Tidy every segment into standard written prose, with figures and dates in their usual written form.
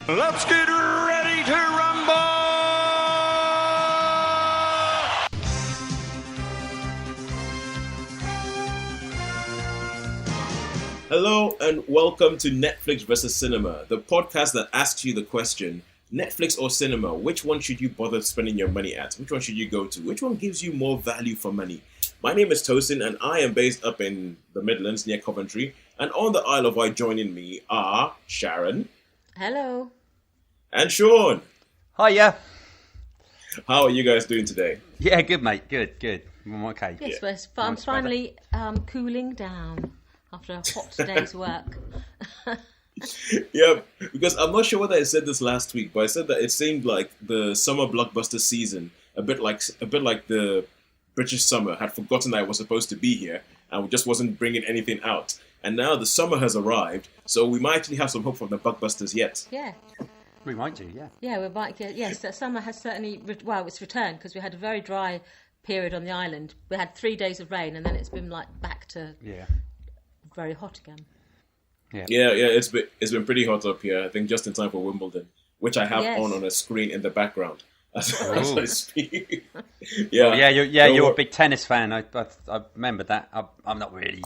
Let's get ready to rumble! Hello and welcome to Netflix vs. Cinema, the podcast that asks you the question, Netflix or cinema, which one should you bother spending your money at? Which one should you go to? Which one gives you more value for money? My name is Tosin and I am based up in the Midlands near Coventry. And on the Isle of Wight joining me are Sharon. Hello. And Shaun. Hiya. How are you guys doing today? Yeah, good mate, good. I'm okay. Yes, I'm finally cooling down after a hot day's work. Yeah, because I'm not sure whether I said this last week, but I said that it seemed like the summer blockbuster season, a bit like the British summer, had forgotten that it was supposed to be here and just wasn't bringing anything out. And now the summer has arrived, so we might actually have some hope from the blockbusters yet. Yeah. We might do, yeah. Yeah, we might. Yes, that summer has certainly. It's returned because we had a very dry period on the island. We had 3 days of rain, and then it's been like back to very hot again. Yeah. It's been pretty hot up here. I think just in time for Wimbledon, which I have on a screen in the background as I speak. You're a big tennis fan. I remember that. I'm not really.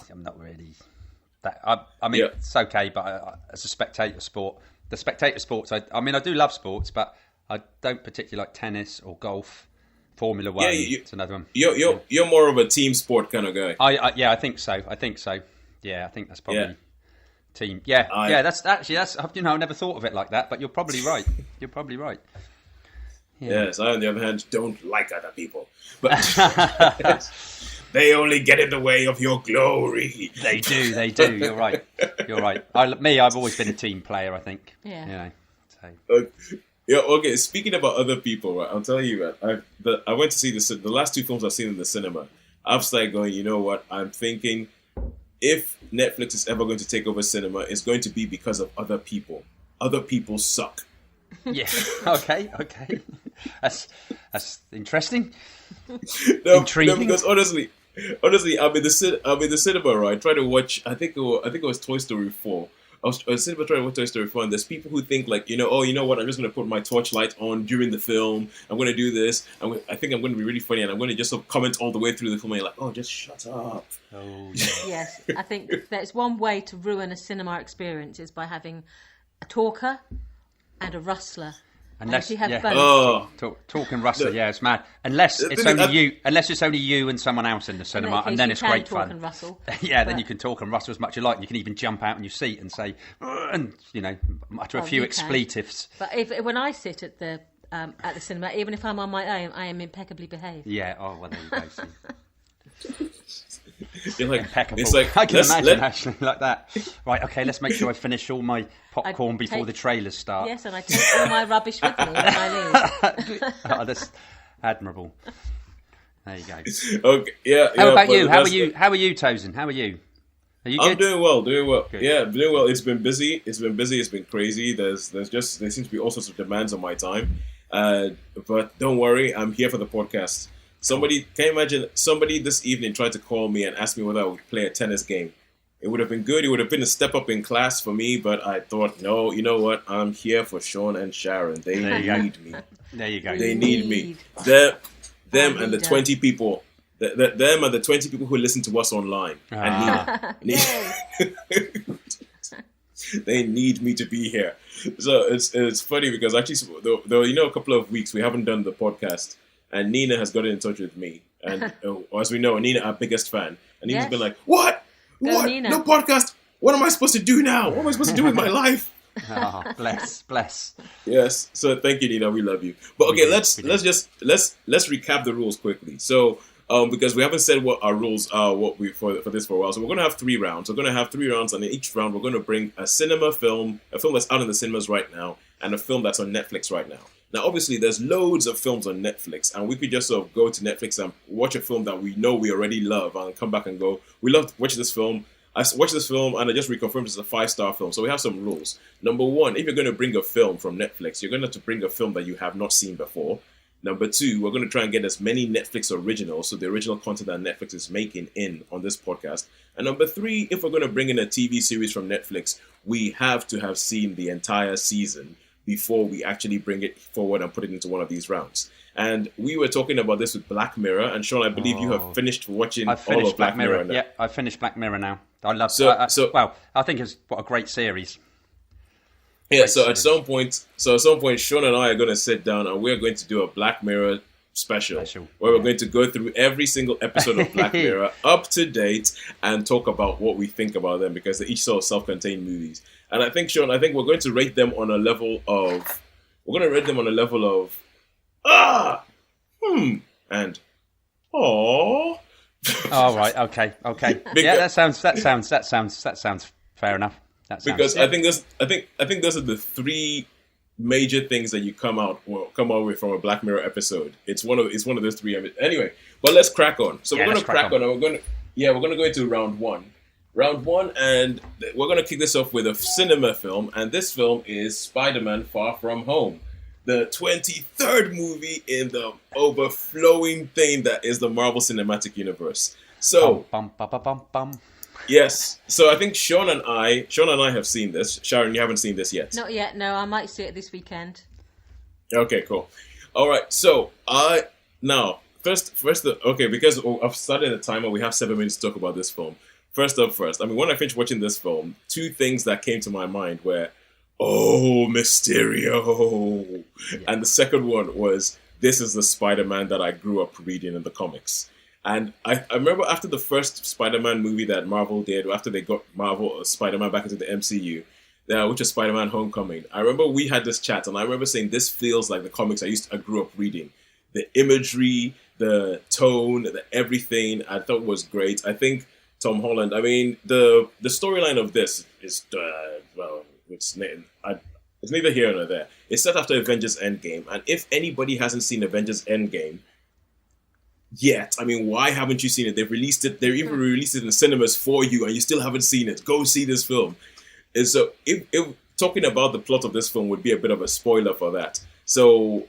That I mean, it's okay, but as a spectator sport, the spectator sports. I do love sports, but I don't particularly like tennis or golf. Formula One. It's another one. You're more of a team sport kind of guy. I think so. Yeah, I think that's probably team. That's I never thought of it like that, but you're probably right. Yeah. Yes, I on the other hand don't like other people, but they only get in the way of your glory. They do. You're right. I've always been a team player, I think. Yeah. Okay. Speaking about other people, right? I'll tell you, man. I went to see the last two films I've seen in the cinema. I've started going. You know what? I'm thinking, if Netflix is ever going to take over cinema, it's going to be because of other people. Other people suck. Yeah. Okay. That's interesting. Intriguing. No, because honestly, I'm in the cinema, right? Trying to watch. I think it was Toy Story 4. I was in the cinema trying to watch Toy Story 4, and there's people who think like, you know what? I'm just going to put my torchlight on during the film. I'm going to do this. I think I'm going to be really funny, and I'm going to just sort of comment all the way through the film. And you're like, oh, just shut up. Oh, Yes, I think there's one way to ruin a cinema experience is by having a talker and a rustler. Unless you have both. Talking rustler, it's mad. Unless it's only you and someone else in the cinema, and then it's great fun. And rustle, then you can talk and rustle as much as you like. And you can even jump out in your seat and say, and utter a few expletives. But when I sit at the cinema, even if I'm on my own, I am impeccably behaved. Yeah. Oh well, there you go. You're like, impeccable. It's like, I can imagine actually like that. Right, okay, let's make sure I finish all my popcorn before the trailers start. Yes, and I take all my rubbish with me when I leave. Oh, that's admirable. There you go. Okay, yeah. How about you? How are you, Tosin? How are you? Are you good? I'm doing well. Good. Yeah, doing well. It's been busy. It's been crazy. There seems to be all sorts of demands on my time. But don't worry, I'm here for the podcast. Can you imagine somebody this evening tried to call me and ask me whether I would play a tennis game? It would have been good. It would have been a step up in class for me, but I thought, no, you know what? I'm here for Shaun and Sharon. They need me. There you go. They need me. Them and the 20 people. Them and the 20 people who listen to us online. And they need me to be here. So it's funny because actually, there were a couple of weeks we haven't done the podcast. And Nina has gotten in touch with me. And as we know, Nina, our biggest fan. And Nina's been like, what? Nina. No podcast? What am I supposed to do now? What am I supposed to do with my life? Oh, bless. Yes. So thank you, Nina. We love you. But okay, let's recap the rules quickly. So because we haven't said what our rules are for this for a while. So we're going to have 3 rounds. We're going to have 3 rounds, and in each round we're going to bring a film that's out in the cinemas right now, and a film that's on Netflix right now. Now, obviously, there's loads of films on Netflix, and we could just sort of go to Netflix and watch a film that we know we already love and come back and go, we love to watch this film. I watched this film, and I just reconfirmed it's a 5-star film. So we have some rules. Number 1, if you're going to bring a film from Netflix, you're going to have to bring a film that you have not seen before. Number 2, we're going to try and get as many Netflix originals, so the original content that Netflix is making on this podcast. And number 3, if we're going to bring in a TV series from Netflix, we have to have seen the entire season before we actually bring it forward and put it into one of these rounds. And we were talking about this with Black Mirror, and Shaun, I believe you have finished watching all of Black Mirror now. Yeah, I've finished Black Mirror now. I love well, I think it's what a great series. Yeah, at some point, Shaun and I are going to sit down and we're going to do a Black Mirror special where we're going to go through every single episode of Black Mirror up to date and talk about what we think about them, because they're each sort of self-contained movies. And I think, Shaun, we're going to rate them on a level of and aww. Oh right, okay. Yeah, that sounds fair enough. Because I think those are the three major things that you come out with from a Black Mirror episode. It's one of those three. Anyway, but let's crack on. So we're going to crack on, and we're going to go into round one. And we're going to kick this off with a cinema film, and this film is Spiderman: Far From Home, the 23rd movie in the overflowing thing that is the Marvel Cinematic Universe. So, yes. So I think Shaun and I have seen this. Sharon, you haven't seen this yet. Not yet. No, I might see it this weekend. Okay, cool. All right. So because I've started the timer, we have 7 minutes to talk about this film. First. I mean, when I finished watching this film, 2 things that came to my mind were, oh, Mysterio. Yeah. And the second one was, this is the Spider-Man that I grew up reading in the comics. And I remember after the first Spider-Man movie that Marvel did, after they got Spider-Man back into the MCU, which was Spider-Man Homecoming, I remember we had this chat, and I remember saying, this feels like the comics I grew up reading. The imagery, the tone, the everything, I thought was great. I think Tom Holland, I mean, the storyline of this is, it's neither here nor there. It's set after Avengers Endgame, and if anybody hasn't seen Avengers Endgame yet, I mean, why haven't you seen it? They've released it, they've even released it in cinemas for you, and you still haven't seen it. Go see this film. And so, if talking about the plot of this film would be a bit of a spoiler for that. So,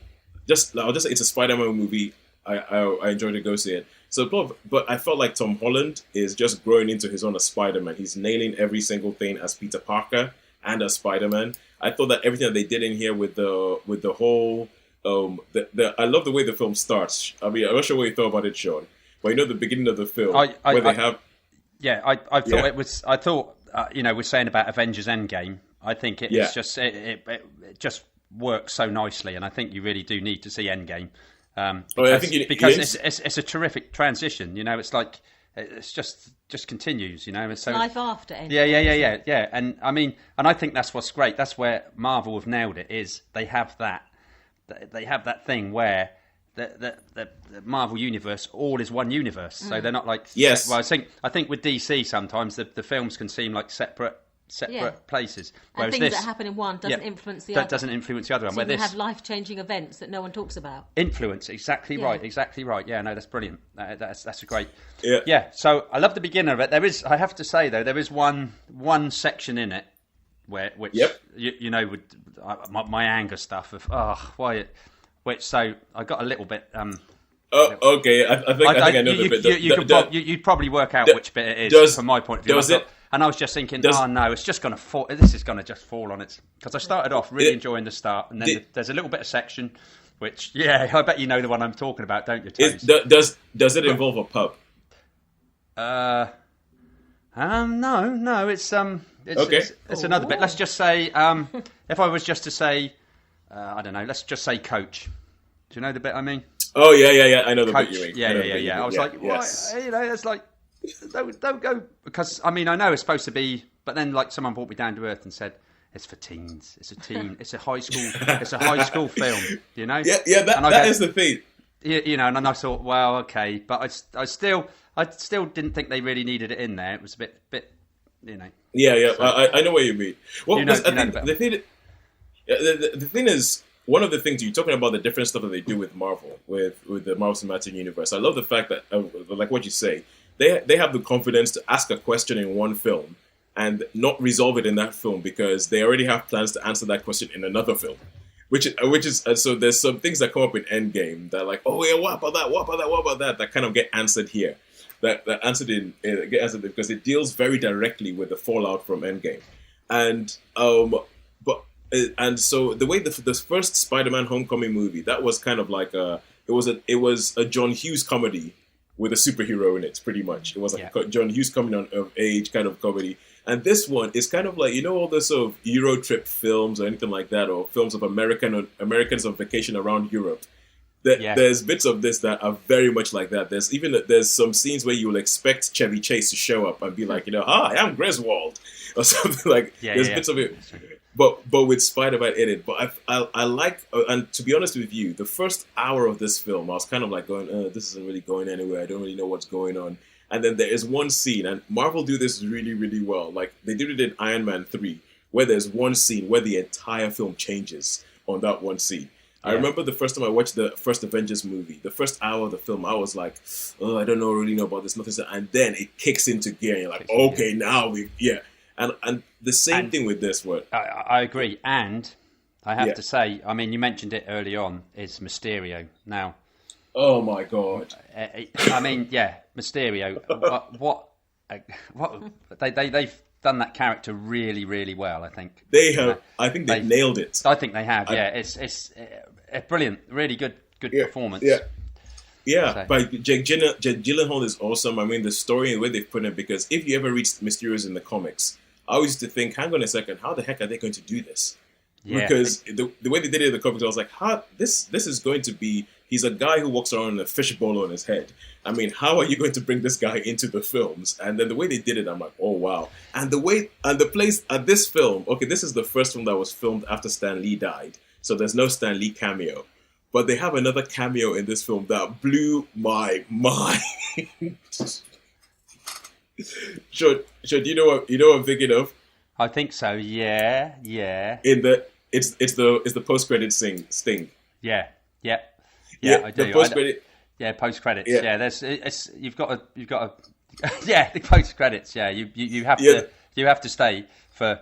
I'll just say it's a Spider-Man movie. I enjoyed to go see it. So, but I felt like Tom Holland is just growing into his own as Spider-Man. He's nailing every single thing as Peter Parker and as Spider-Man. I thought that everything that they did in here with the whole I love the way the film starts. I mean, I'm not sure what you thought about it, Shaun, but the beginning of the film I thought it was. I thought we're saying about Avengers Endgame. I think it just works so nicely, and I think you really do need to see Endgame. Because it's a terrific transition. It's like it's just continues. So life after Endgame. Yeah. And I mean, and I think that's what's great. That's where Marvel have nailed it. Is they have that thing where the Marvel universe all is one universe. So they're not like yes. Well, I think with DC sometimes the films can seem like separate places. And things that happen in one doesn't influence the other. That doesn't influence the other one. So you have life-changing events that no one talks about. Influence, exactly right. Yeah, no, that's brilliant. That's a great... Yeah, so I love the beginning of it. I have to say, though, there is one section in it which my anger stuff of, so I got a little bit... okay. I think I know the bit. You'd probably work out which bit it is from my point of view. And I was just thinking, no, it's just going to fall. This is going to just fall on its... Because I started off really enjoying the start, and then there's a little bit of section, which, I bet you know the one I'm talking about, don't you, Tosin? Does it involve a pub? No, it's another bit. Let's just say, if I was just to say, I don't know, let's just say coach. Do you know the bit I mean? Oh, yeah, I know the bit you mean. Yeah. I was like, yes. It's like... Don't go, because I mean I know it's supposed to be, but then like someone brought me down to earth and said it's for teens. It's a high school film. That is the thing. And then I thought, well, okay, but I still didn't think they really needed it in there. It was a bit. Yeah. So, I know what you mean. Well, the thing is, one of the things you're talking about, the different stuff that they do with Marvel, with the Marvel Cinematic Universe. I love the fact that, like what you say. They have the confidence to ask a question in one film and not resolve it in that film because they already have plans to answer that question in another film. Which is so there's some things that come up in Endgame that are like, oh yeah, what about that kind of get answered here. That get answered because it deals very directly with the fallout from Endgame. And but and so the way the first Spider-Man Homecoming movie, that was kind of like it was a John Hughes comedy with a superhero in it, pretty much. It was like a John Hughes coming of age kind of comedy. And this one is kind of like, you know, all the sort of Euro trip films or anything like that, or films of Americans on vacation around Europe. There's bits of this that are very much like that. There's some scenes where you will expect Chevy Chase to show up and be like, you know, hi, I'm Griswold, or something like. There's bits of it, but with Spider-Man in it. But I like, and to be honest with you, the first hour of this film, I was kind of like going, this isn't really going anywhere. I don't really know what's going on. And then there is one scene, and Marvel do this really, really well. Like they did it in Iron Man 3, where there's one scene where the entire film changes on that one scene. I remember the first time I watched the first Avengers movie, the first hour of the film, I was like, oh, I don't really know about this, nothing. And then it kicks into gear, and you're like, okay, now And the same thing with this one. I agree. And I have to say, I mean, you mentioned it early on, is Mysterio. Now, oh my God. I mean, Mysterio. What they've done that character really, really well. I think they have. I think they've nailed it. I think they have. It's brilliant. Really good performance. So. But Jake Gyllenhaal is awesome. I mean, the story and the way they've put it. Because if you ever read Mysterio's in the comics, I always used to think, hang on a second, how the heck are they going to do this? Because the way they did it in the comics, I was like, this is going to be. He's a guy who walks around with a fishbowl on his head. I mean, how are you going to bring this guy into the films? And then the way they did it, I'm like, oh wow. And the place at this film, okay, this is the first film that was filmed after Stan Lee died. So there's no Stan Lee cameo. But they have another cameo in this film that blew my mind. Shaun, do you know what I'm thinking of? I think so. Yeah. It's the post credit sting. Yeah. I do. The post credit. Post credits. Yeah, you've got a the post credits. Yeah, you have to stay for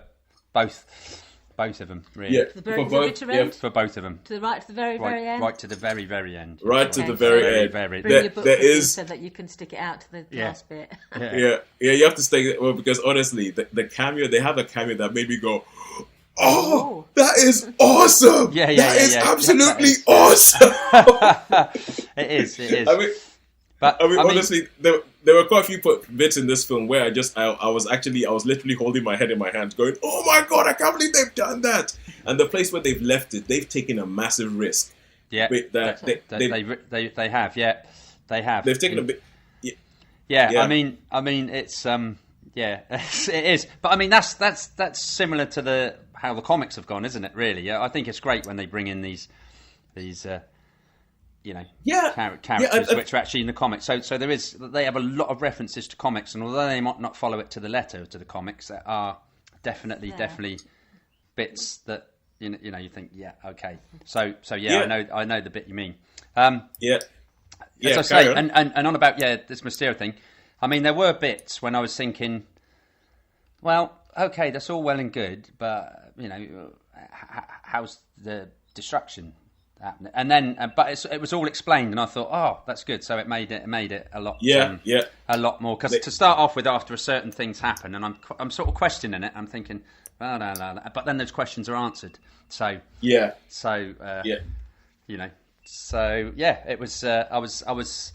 both of them. Really. Yeah, for both. For both of them. To the right, to the very end. Right to the very, very end. Right to the very end. Bring your book with you so that you can stick it out to the last bit. Yeah. You have to stay. Well, because honestly, the cameo, they have a cameo that made me go, oh, that is awesome! That is absolutely awesome! It is. I mean, honestly, there were quite a few bits in this film where I was literally holding my head in my hands going, oh my God, I can't believe they've done that! And the place where they've left it, they've taken a massive risk. Yeah, they have. Yeah, they have. They've taken a bit... I mean, it's... it is. But I mean, that's similar to how the comics have gone, isn't it? Really, I think it's great when they bring in these characters which are actually in the comics. So they have a lot of references to comics, and although they might not follow it to the letter to the comics, there are definitely bits that you know you think okay. So I know the bit you mean. As I say, and on about this Mysterio thing. I mean, there were bits when I was thinking, well, okay, that's all well and good, but you know, how's the destruction happening? And then, but it was all explained, and I thought, oh, that's good. So it made it a lot, a lot more. Because to start off with, after a certain things happen, and I'm sort of questioning it. I'm thinking, no, but then those questions are answered. So you know, so it was. I was.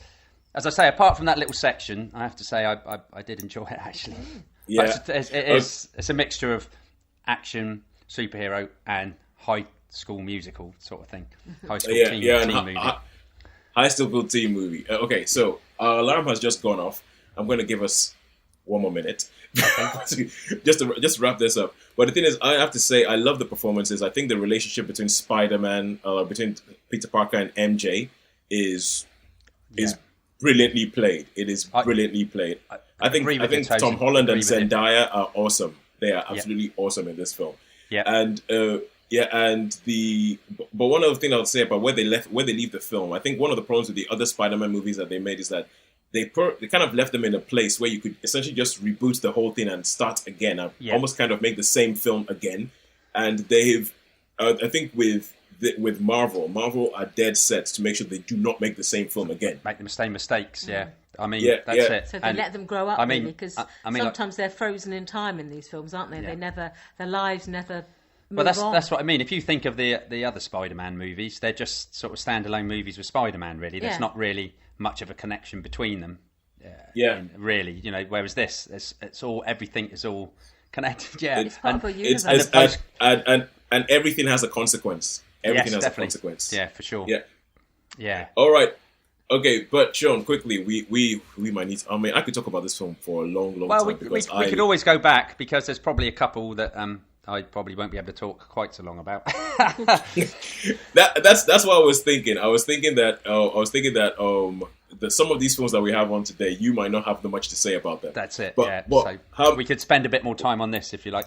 As I say, apart from that little section, I have to say I did enjoy it actually. Yeah, but it's a mixture of action, superhero, and high school musical sort of thing. High school teen movie. High school teen movie. Okay, so our alarm has just gone off. I'm going to give us one more minute just to wrap this up. But the thing is, I have to say, I love the performances. I think the relationship between Spider-Man, between Peter Parker and MJ is brilliantly played. It is brilliantly played. I think Tom Holland and Zendaya are awesome. They are absolutely awesome in this film. Yeah. And but one other thing I would say about where they leave the film, I think one of the problems with the other Spider-Man movies that they made is that they kind of left them in a place where you could essentially just reboot the whole thing and start again, almost kind of make the same film again. And they've, I think with Marvel are dead set to make sure they do not make the same film again. Make the same mistakes, I mean, that's it. So they let them grow up, because sometimes they're frozen in time in these films, aren't they? Their lives never move on. That's what I mean. If you think of the other Spider-Man movies, they're just sort of standalone movies with Spider-Man. Really, there's not really much of a connection between them. Really, you know. Whereas this, it's all everything is all connected. Yeah, it's part of a universe. And everything has a consequence. Everything has definitely. a consequence. Yeah, for sure. Yeah. All right. Okay, but Shaun, quickly, we might need to, I mean, I could talk about this film for a long time. Well, we could always go back, because there's probably a couple that I probably won't be able to talk quite so long about. That's what I was thinking. I was thinking that that some of these films that we have on today, you might not have much to say about them. That's it. But so we could spend a bit more time on this if you like.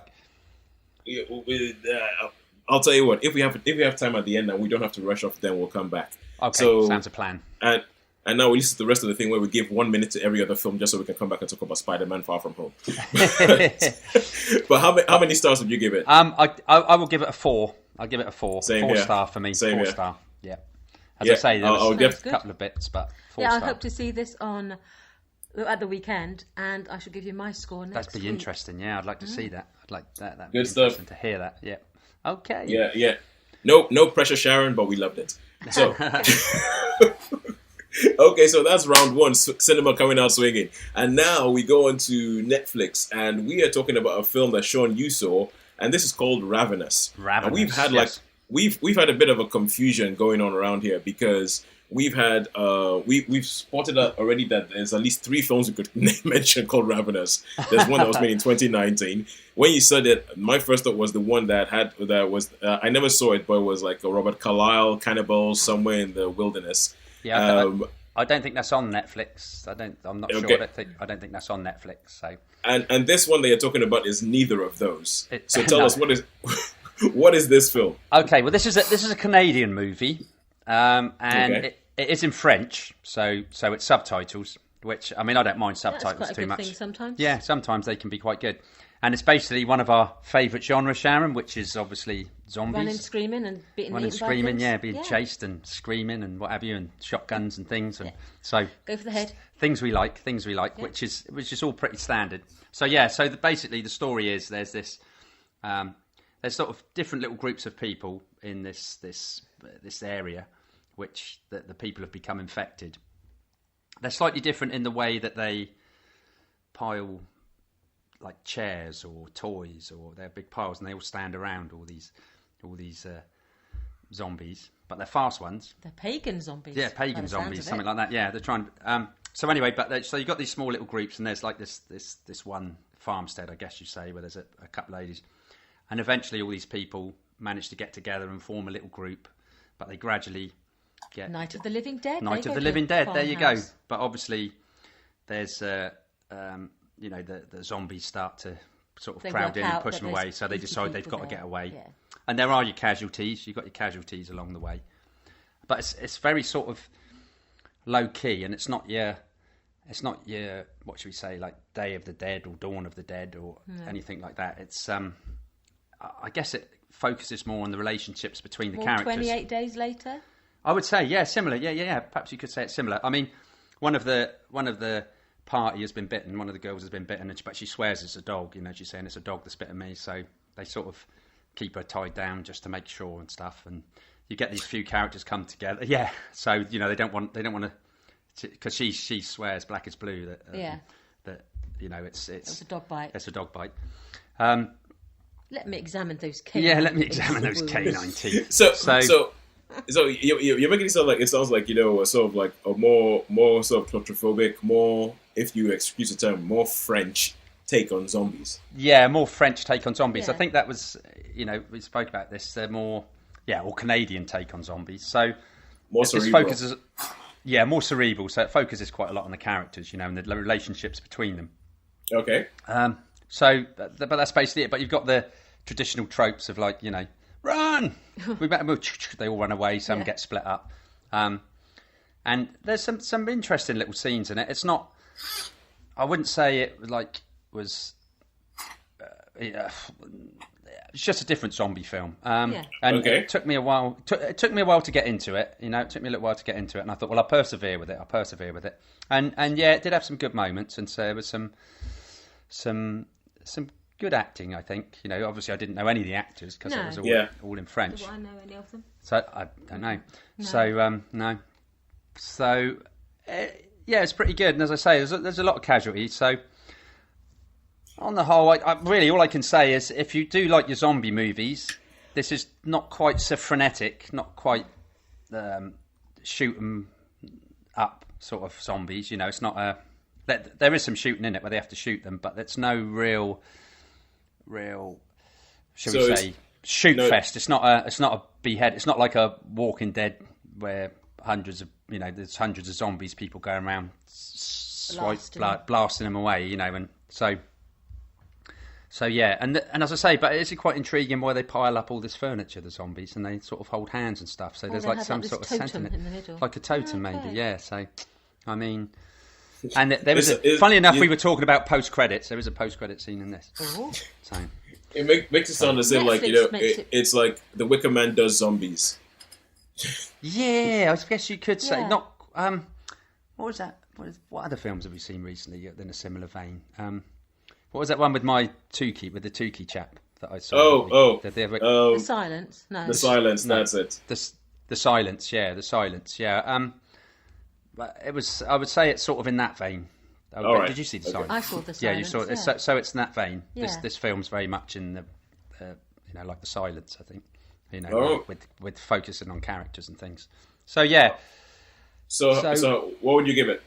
I'll tell you what. If we have time at the end and we don't have to rush off, then we'll come back. Okay, so, sounds a plan. And now we listen to the rest of the thing where we give 1 minute to every other film just so we can come back and talk about Spider-Man Far From Home. But how many stars would you give it? I will give it a 4. I'll give it a 4. Same 4 here. star for me. Same 4 here. star. Yeah. As I say, there was a couple of bits, but 4 I star. hope to see this at the weekend, and I shall give you my score next That'd be week. interesting. Yeah, I'd like to see that. I'd like that. That'd Good be stuff. interesting to hear that. Yeah. Okay. Yeah. No pressure, Sharon, but we loved it. So, okay, so that's round one, cinema coming out swinging. And now we go on to Netflix, and we are talking about a film that Shaun, you saw, and this is called Ravenous. And we've had we've had a bit of a confusion going on around here, because we've had we've spotted out already that there's at least 3 films we could mention called Ravenous. There's one that was made in 2019. When you said it, my first thought was the one that was I never saw it, but it was like a Robert Carlyle cannibal somewhere in the wilderness. Yeah, I don't think that's on Netflix. I'm not sure. I don't think that's on Netflix. So. And this one that you're talking about is neither of those. So tell us what is this film? Okay, well this is a Canadian movie, and it is in French, so it's subtitles. Which, I mean, I don't mind subtitles too much. Thing sometimes. Yeah, sometimes they can be quite good. And it's basically one of our favourite genres, Sharon, which is obviously zombies. Running, screaming, and being being chased and screaming and what have you, and shotguns and things. And so go for the head. Things we like, which is all pretty standard. So basically the story is there's this there's sort of different little groups of people in this area, which the people have become infected. They're slightly different in the way that they pile like chairs or toys, or they're big piles, and they all stand around all these zombies, but they're fast ones. They're pagan zombies. Yeah, pagan zombies, something like that. Yeah, they're trying. So anyway, so you've got these small little groups, and there's like this one farmstead, I guess you say, where there's a couple of ladies, and eventually all these people manage to get together and form a little group, but they gradually get Night of the Living Dead. Night of the Living Dead. There you go. But obviously, there's the zombies start to sort of crowd in and push them away, so they decide they've got to get away. Yeah. And there are your casualties. You've got your casualties along the way, but it's very sort of low key, and it's not your what should we say, like Day of the Dead or Dawn of the Dead or anything like that. It's I guess it focuses more on the relationships between the characters. 28 Days Later. I would say, yeah, similar. Yeah. Perhaps you could say it's similar. I mean, one of the party has been bitten. One of the girls has been bitten, but she swears it's a dog. You know, she's saying it's a dog that's bitten me. So they sort of keep her tied down just to make sure and stuff. And you get these few characters come together. Yeah. So they don't want to, because she swears black is blue. That it's a dog bite. It's a dog bite. Let me examine those canine. Yeah, let me examine those canine teeth. So you're making it sound like sort of like a more sort of claustrophobic, more, if you excuse the term, more French take on zombies. Yeah, more French take on zombies. Yeah. I think that was, we spoke about this. They're more, or Canadian take on zombies. So more cerebral. More cerebral. So it focuses quite a lot on the characters, and the relationships between them. Okay. But that's basically it. But you've got the traditional tropes of like, run! We better move. They all run away. Some get split up. And there's some interesting little scenes in it. It's not. I wouldn't say it was. It's just a different zombie film. It took me a while. It took me a while to get into it. It took me a little while to get into it, and I thought, well, I'll persevere with it. And it did have some good moments, and so there was some good acting, I think. You know, obviously I didn't know any of the actors because it was all in French. Do I know any of them? So I don't know. No. So no. So it's pretty good. And as I say, there's a lot of casualties. So on the whole, I really all I can say is if you do like your zombie movies, this is not quite so frenetic, not quite shoot 'em up sort of zombies. You know, it's not a. There is some shooting in it where they have to shoot them, but it's no real. Shall we say fest? It's not a behead. It's not like a Walking Dead where there's hundreds of zombies, people going around blasting them away. You know, and so yeah, and as I say, but it's quite intriguing why they pile up all this furniture, the zombies, and they sort of hold hands and stuff. So there's like some sort of sentiment, in the middle. Like a totem, maybe. Yeah. So, I mean, and there was funnily enough, we were talking about post credits. There is a post credit scene in this. Oh. So it makes it sound as if like it's like the Wicker Man does zombies. Yeah, I guess you could say not. What was that? What other films have we seen recently in a similar vein? What was that one with the Tukey chap that I saw? The Silence. No, The Silence. That's it. The Silence. Yeah, The Silence. Yeah. But it was. I would say it's sort of in that vein. All right. Did you see The Silence? I saw The Silence. Yeah, you saw it. Yeah. So it's in that vein. Yeah. This film's very much in the, like The Silence. I think. With focusing on characters and things. So yeah. So what would you give it?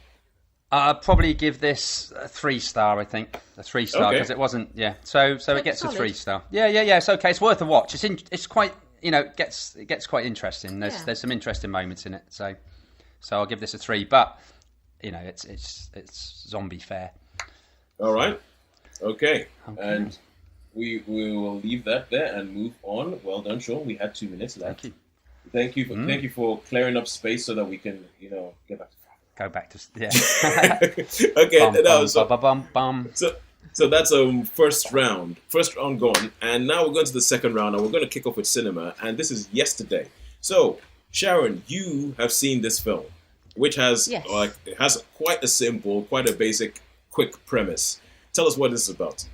I'd probably give this a 3-star. I think a 3-star because it wasn't. Yeah. So it gets solid. a 3-star. Yeah. It's okay. It's worth a watch. It's quite. It gets quite interesting. There's some interesting moments in it. So I'll give this a 3. But it's zombie fare. All right. Okay. And we will leave that there and move on. Well done, Shaun. We had 2 minutes left. Thank you for clearing up space so that we can get back to. Go back to okay. So that's first round gone, and now we're going to the second round, and we're going to kick off with cinema, and this is yesterday. So Sharon, you have seen this film, which has it has quite a simple, quite a basic, quick premise. Tell us what this is about.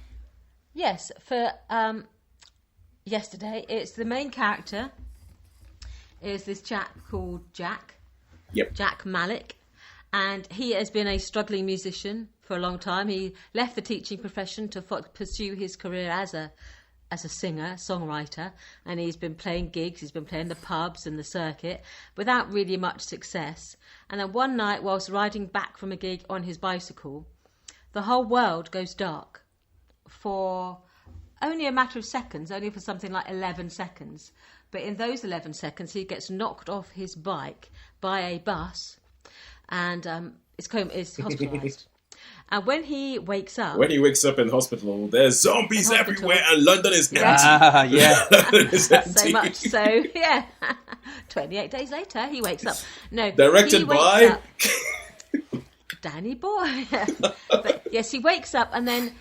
Yes, for yesterday, it's the main character is this chap called Jack. Yep. Jack Malik. And he has been a struggling musician for a long time. He left the teaching profession to pursue his career as a singer, songwriter, and he's been playing gigs. He's been playing the pubs and the circuit without really much success. And then one night, whilst riding back from a gig on his bicycle, the whole world goes dark for only a matter of seconds, only for something like 11 seconds. But in those 11 seconds, he gets knocked off his bike by a bus. And is hospitalised. And when he wakes up in hospital, there's zombies everywhere, and London is empty. So much so, 28 days later, he wakes up. No, directed by Danny Boy. But yes, he wakes up, and then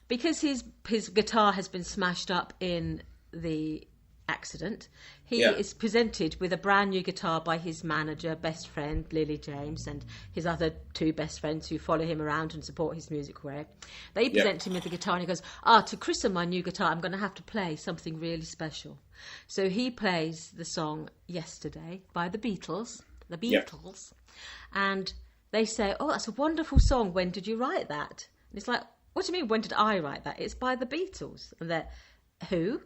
because his guitar has been smashed up in the accident, he is presented with a brand new guitar by his manager, best friend Lily James, and his other 2 best friends who follow him around and support his music career. They present him with the guitar, and he goes, to christen my new guitar, I'm going to have to play something really special. So he plays the song Yesterday by the Beatles, and they say, that's a wonderful song, when did you write that? And it's like, what do you mean, when did I write that? It's by the Beatles. And they're, who?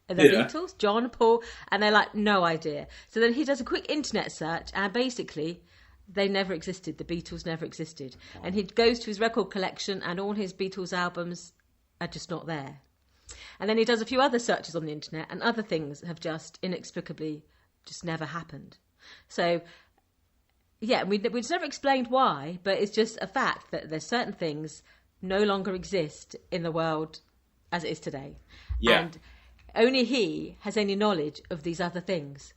The Beatles, John, Paul, and they're like, no idea. So then he does a quick internet search, and basically, they never existed. The Beatles never existed. And he goes to his record collection, and all his Beatles albums are just not there. And then he does a few other searches on the internet, and other things have just inexplicably just never happened. So, we've never explained why, but it's just a fact that there's certain things no longer exist in the world as it is today. Yeah. And only he has any knowledge of these other things.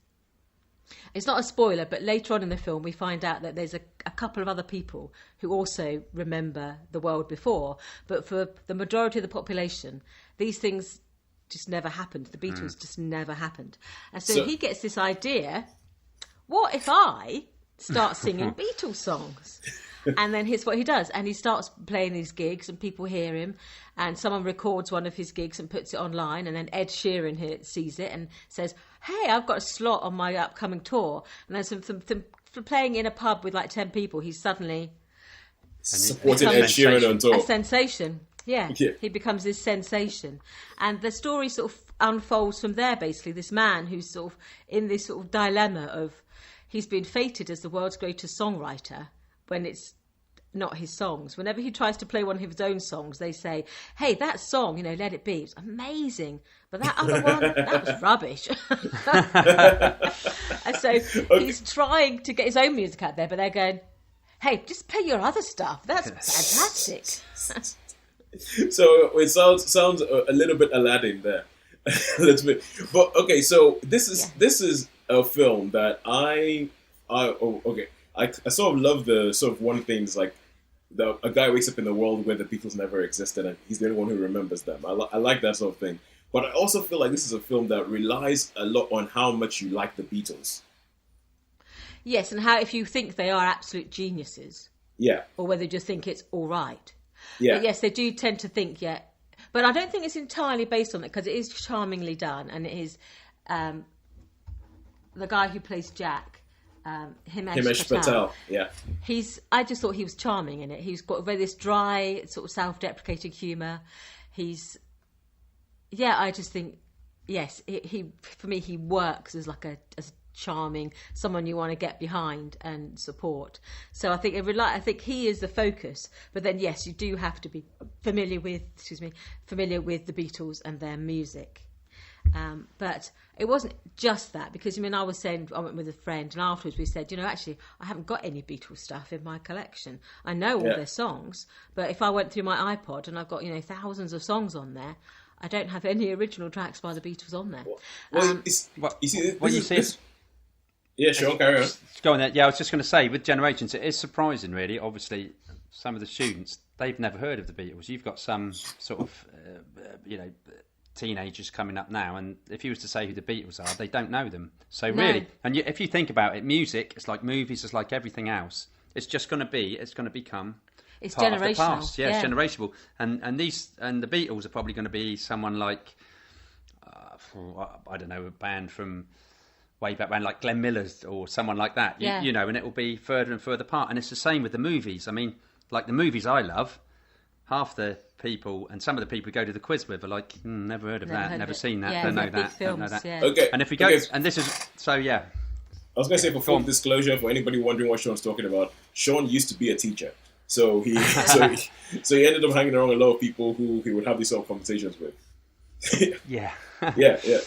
It's not a spoiler, but later on in the film we find out that there's a couple of other people who also remember the world before. But for the majority of the population, these things just never happened. The Beatles just never happened. And so he gets this idea, what if I start singing Beatles songs? And then here's what he does. And he starts playing his gigs and people hear him. And someone records one of his gigs and puts it online. And then Ed Sheeran here sees it and says, hey, I've got a slot on my upcoming tour. And then some playing in a pub with like 10 people, he's suddenly... supporting Ed Sheeran on tour. A sensation. Yeah, he becomes this sensation. And the story sort of unfolds from there, basically. This man who's sort of in this sort of dilemma of... He's been fated as the world's greatest songwriter when it's not his songs. Whenever he tries to play one of his own songs, they say, hey, that song, Let It Be, it's amazing. But that other one, that was rubbish. And so he's trying to get his own music out there, but they're going, hey, just play your other stuff. That's fantastic. So it sounds a little bit Aladdin there. But okay, so this is a film that I sort of love the sort of one things like a guy wakes up in a world where the Beatles never existed and he's the only one who remembers them. I like that sort of thing. But I also feel like this is a film that relies a lot on how much you like the Beatles. Yes, and how if you think they are absolute geniuses. Yeah. Or whether you just think it's all right. Yeah. But yes, they do tend to think, But I don't think it's entirely based on it because it is charmingly done. And it is the guy who plays Jack, Himesh Patel. Yeah. I just thought he was charming in it. He's got this dry, sort of self-deprecating humour. I just think, yes, for me, he works as like a charming, someone you want to get behind and support. So I think he is the focus. But then, yes, you do have to be familiar with the Beatles and their music. But it wasn't just that, because I went with a friend, and afterwards we said, actually, I haven't got any Beatles stuff in my collection. I know all their songs, but if I went through my iPod and I've got thousands of songs on there, I don't have any original tracks by the Beatles on there. Yeah, sure, carry on. Go on there. Yeah, I was just going to say, with Generations, it is surprising, really. Obviously, some of the students, they've never heard of the Beatles. You've got some sort of, teenagers coming up now, and if you was to say who the Beatles are, they don't know them. So really, and if you think about it, music, it's like movies, it's like everything else. It's become it's part generational. Of the past. Yeah, it's generational. And the Beatles are probably going to be someone like, I don't know, a band from way back when, like Glenn Miller's or someone like that. And it will be further and further apart. And it's the same with the movies. I mean, like the movies I love, half the people and some of the people who go to the quiz with are like, never heard of that, never seen that, don't know that, don't know that. Yeah. Okay. And if we go, and this is, so yeah. I was going to say, for full disclosure, for anybody wondering what Shaun's talking about, Shaun used to be a teacher. So he ended up hanging around a lot of people who he would have these sort of conversations with. Yeah. Yeah.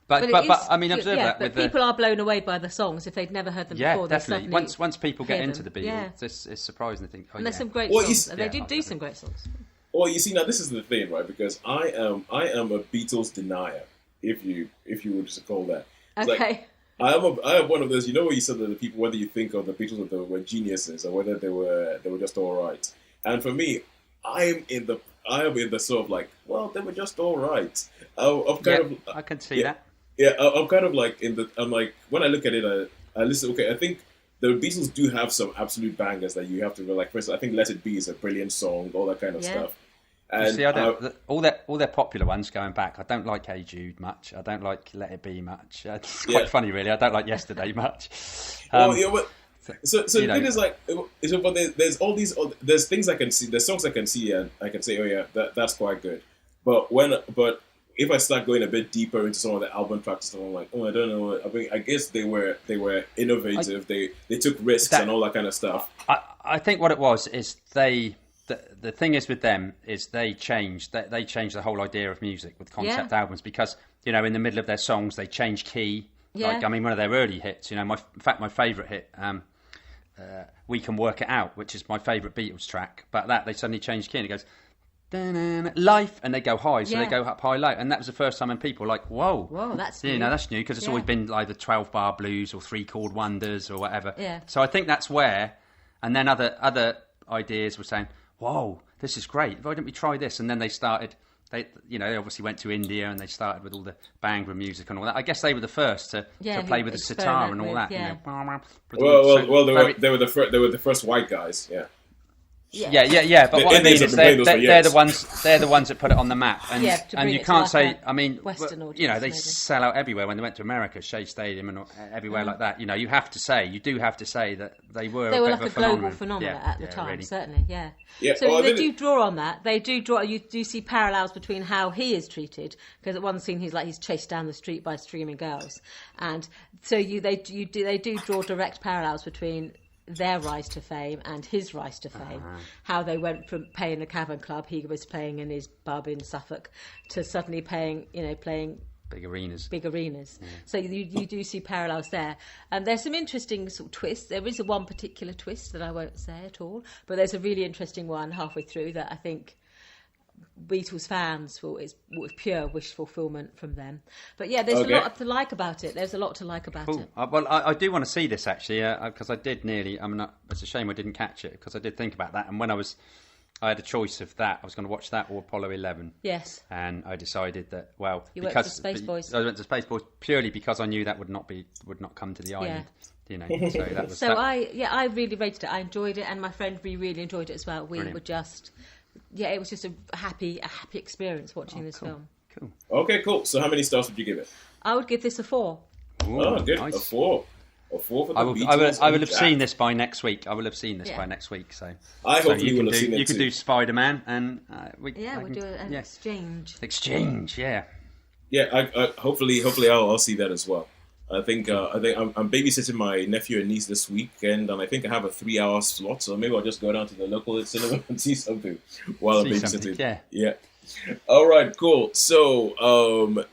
But I mean, observe that. But people are blown away by the songs if they've never heard them before. Yeah, definitely. Once people get into the Beatles, it's surprising to think. And there's some great songs. They do some great songs. Well, you see, now this is the thing, right? Because I am a Beatles denier, if you would just call that. It's okay. Like, I am one of those. You know, where you said that the people, whether you think of the Beatles that they were geniuses or whether they were just all right. And for me, I am in the sort of like, well, they were just all right. I can see that. Yeah, I'm kind of like I'm like, when I look at it, I listen. Okay, I think the Beatles do have some absolute bangers that you have to like. For instance, I think "Let It Be" is a brilliant song, all that kind of stuff. And see, all their popular ones going back. I don't like "Hey Jude" much. I don't like "Let It Be" much. It's quite funny, really. I don't like "Yesterday" much. So the thing is like, but there's all these. There's things I can see. There's songs I can see, and I can say, oh yeah, that's quite good. But if I start going a bit deeper into some of the album tracks, I'm like, oh, I don't know. I mean, I guess they were innovative. They took risks and all that kind of stuff. I think what it was is the thing is with them is they changed the whole idea of music with concept albums, because in the middle of their songs they change key. Yeah. Like, I mean, one of their early hits. My favourite hit, "We Can Work It Out," which is my favourite Beatles track. But they suddenly changed key and it goes, "Life," and they go high, so they go up high low, and that was the first time when people were like, whoa, that's new. That's new, because it's always been like the 12-bar blues or 3-chord wonders or whatever. So I think that's where, and then other ideas were saying, whoa, this is great, why don't we try this? And then they started they obviously went to India and they started with all the Bhangra music and all that. I guess they were the first to play with the sitar and all that. Yeah. They were the first white guys. Yeah. Yeah. But what I mean is they're the ones that put it on the map, and you can't say. I mean, they sell out everywhere. When they went to America, Shea Stadium and everywhere like that. You have to say that they were like a global phenomenon at the time, really. Certainly, yeah. So they do draw on that. They do draw. You do see parallels between how he is treated, because at one scene he's chased down the street by streaming girls, and so they do draw direct parallels between their rise to fame and his rise to fame, how they went from playing a cavern club, he was playing in his pub in Suffolk, to suddenly playing big arenas. Yeah. So you do see parallels there. And there's some interesting sort of twists. There is one particular twist that I won't say at all, but there's a really interesting one halfway through that I think Beatles fans it's pure wish fulfillment from them. But yeah, there's a lot to like about it. There's a lot to like about it. Well, I do want to see this actually, because I did nearly. It's a shame I didn't catch it, because I did think about that. And when I had a choice of that, I was going to watch that or Apollo 11. Yes. And I decided that you went to Space Boys. I went to Space Boys purely because I knew that would not come to the island. So that was. I really rated it. I enjoyed it, and my friend really enjoyed it as well. We were just. Yeah, it was just a happy experience watching this film. Cool. Okay, cool. So how many stars would you give it? I would give this a 4. Ooh, good. Nice. A 4. A 4 for the Beatles. I will have seen this by next week. So I hope you will have seen it. You can do Spiderman, and we'll do an exchange. Exchange, yeah. Yeah, hopefully I'll see that as well. I think I'm babysitting my nephew and niece this weekend, and I think I have a 3-hour slot, so maybe I'll just go down to the local cinema and see something while I'm babysitting. Yeah. All right, cool. So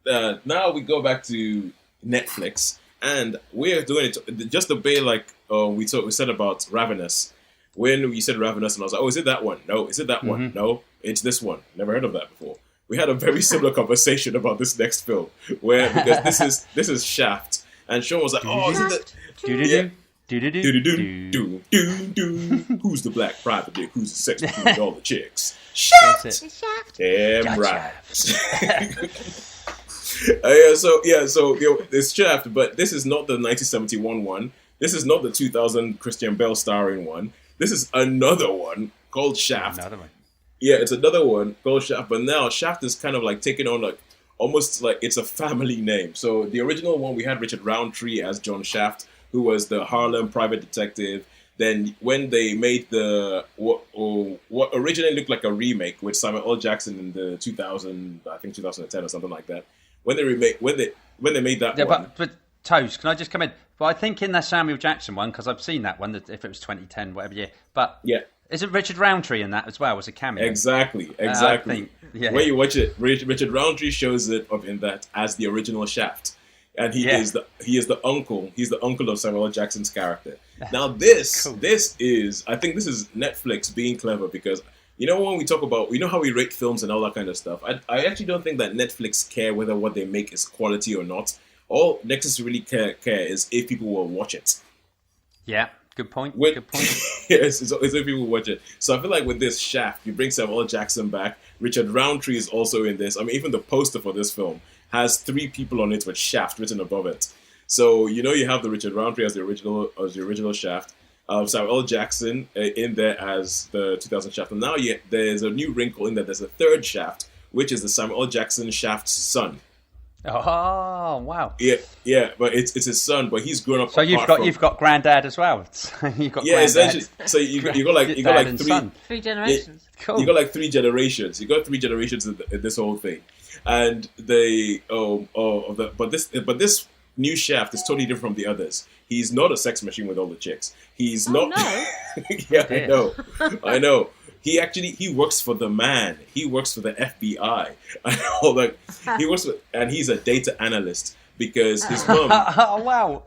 now we go back to Netflix, and we're doing it just a bit like we said about Ravenous. When we said Ravenous, and I was like, "Oh, is it that one? No, is it that one? No, it's this one. Never heard of that before." We had a very similar conversation about this next film, because this is Shaft, and Shaun was like, "Oh, is it the who's the black private dick? Who's the sex between all the chicks? Shaft, damn right." So it's Shaft, but this is not the 1971 one. This is not the 2000 Christian Bale starring one. This is another one called Shaft. Another one. Yeah, it's another one called Shaft, but now Shaft is kind of like taking on almost like it's a family name. So the original one, we had Richard Roundtree as John Shaft, who was the Harlem private detective. Then when they made what originally looked like a remake with Samuel L. Jackson in the 2010 or something like that. When they made that one. But Toes, can I just come in? Well, I think in the Samuel Jackson one, because I've seen that one, if it was 2010, whatever year. But yeah. Is it Richard Roundtree in that as well as a cameo? Exactly. When you watch it, Richard Roundtree shows it up in that as the original Shaft, and he is the uncle. He's the uncle of Samuel L. Jackson's character. Now this is Netflix being clever, because when we talk about how we rate films and all that kind of stuff. I actually don't think that Netflix care whether what they make is quality or not. All Netflix really care is if people will watch it. Yeah. Good point. Yes, it's if people watch it. So I feel like with this Shaft, you bring Samuel L. Jackson back. Richard Roundtree is also in this. I mean, even the poster for this film has 3 people on it with Shaft written above it. So you have the Richard Roundtree as the original Shaft. Samuel L. Jackson in there as the 2000 Shaft. And now there's a new wrinkle in that there's a third Shaft, which is the Samuel L. Jackson Shaft's son. Oh wow! Yeah, but it's his son, but he's grown up. So you've got granddad as well. You've got essentially. So you got like three generations. Cool. You got like 3 generations. You got 3 generations in this whole thing, and but this new Shaft is totally different from the others. He's not a sex machine with all the chicks. He's not. No. Yeah, I know. He works for the man. He works for the FBI. And he's a data analyst because his mom. Oh wow!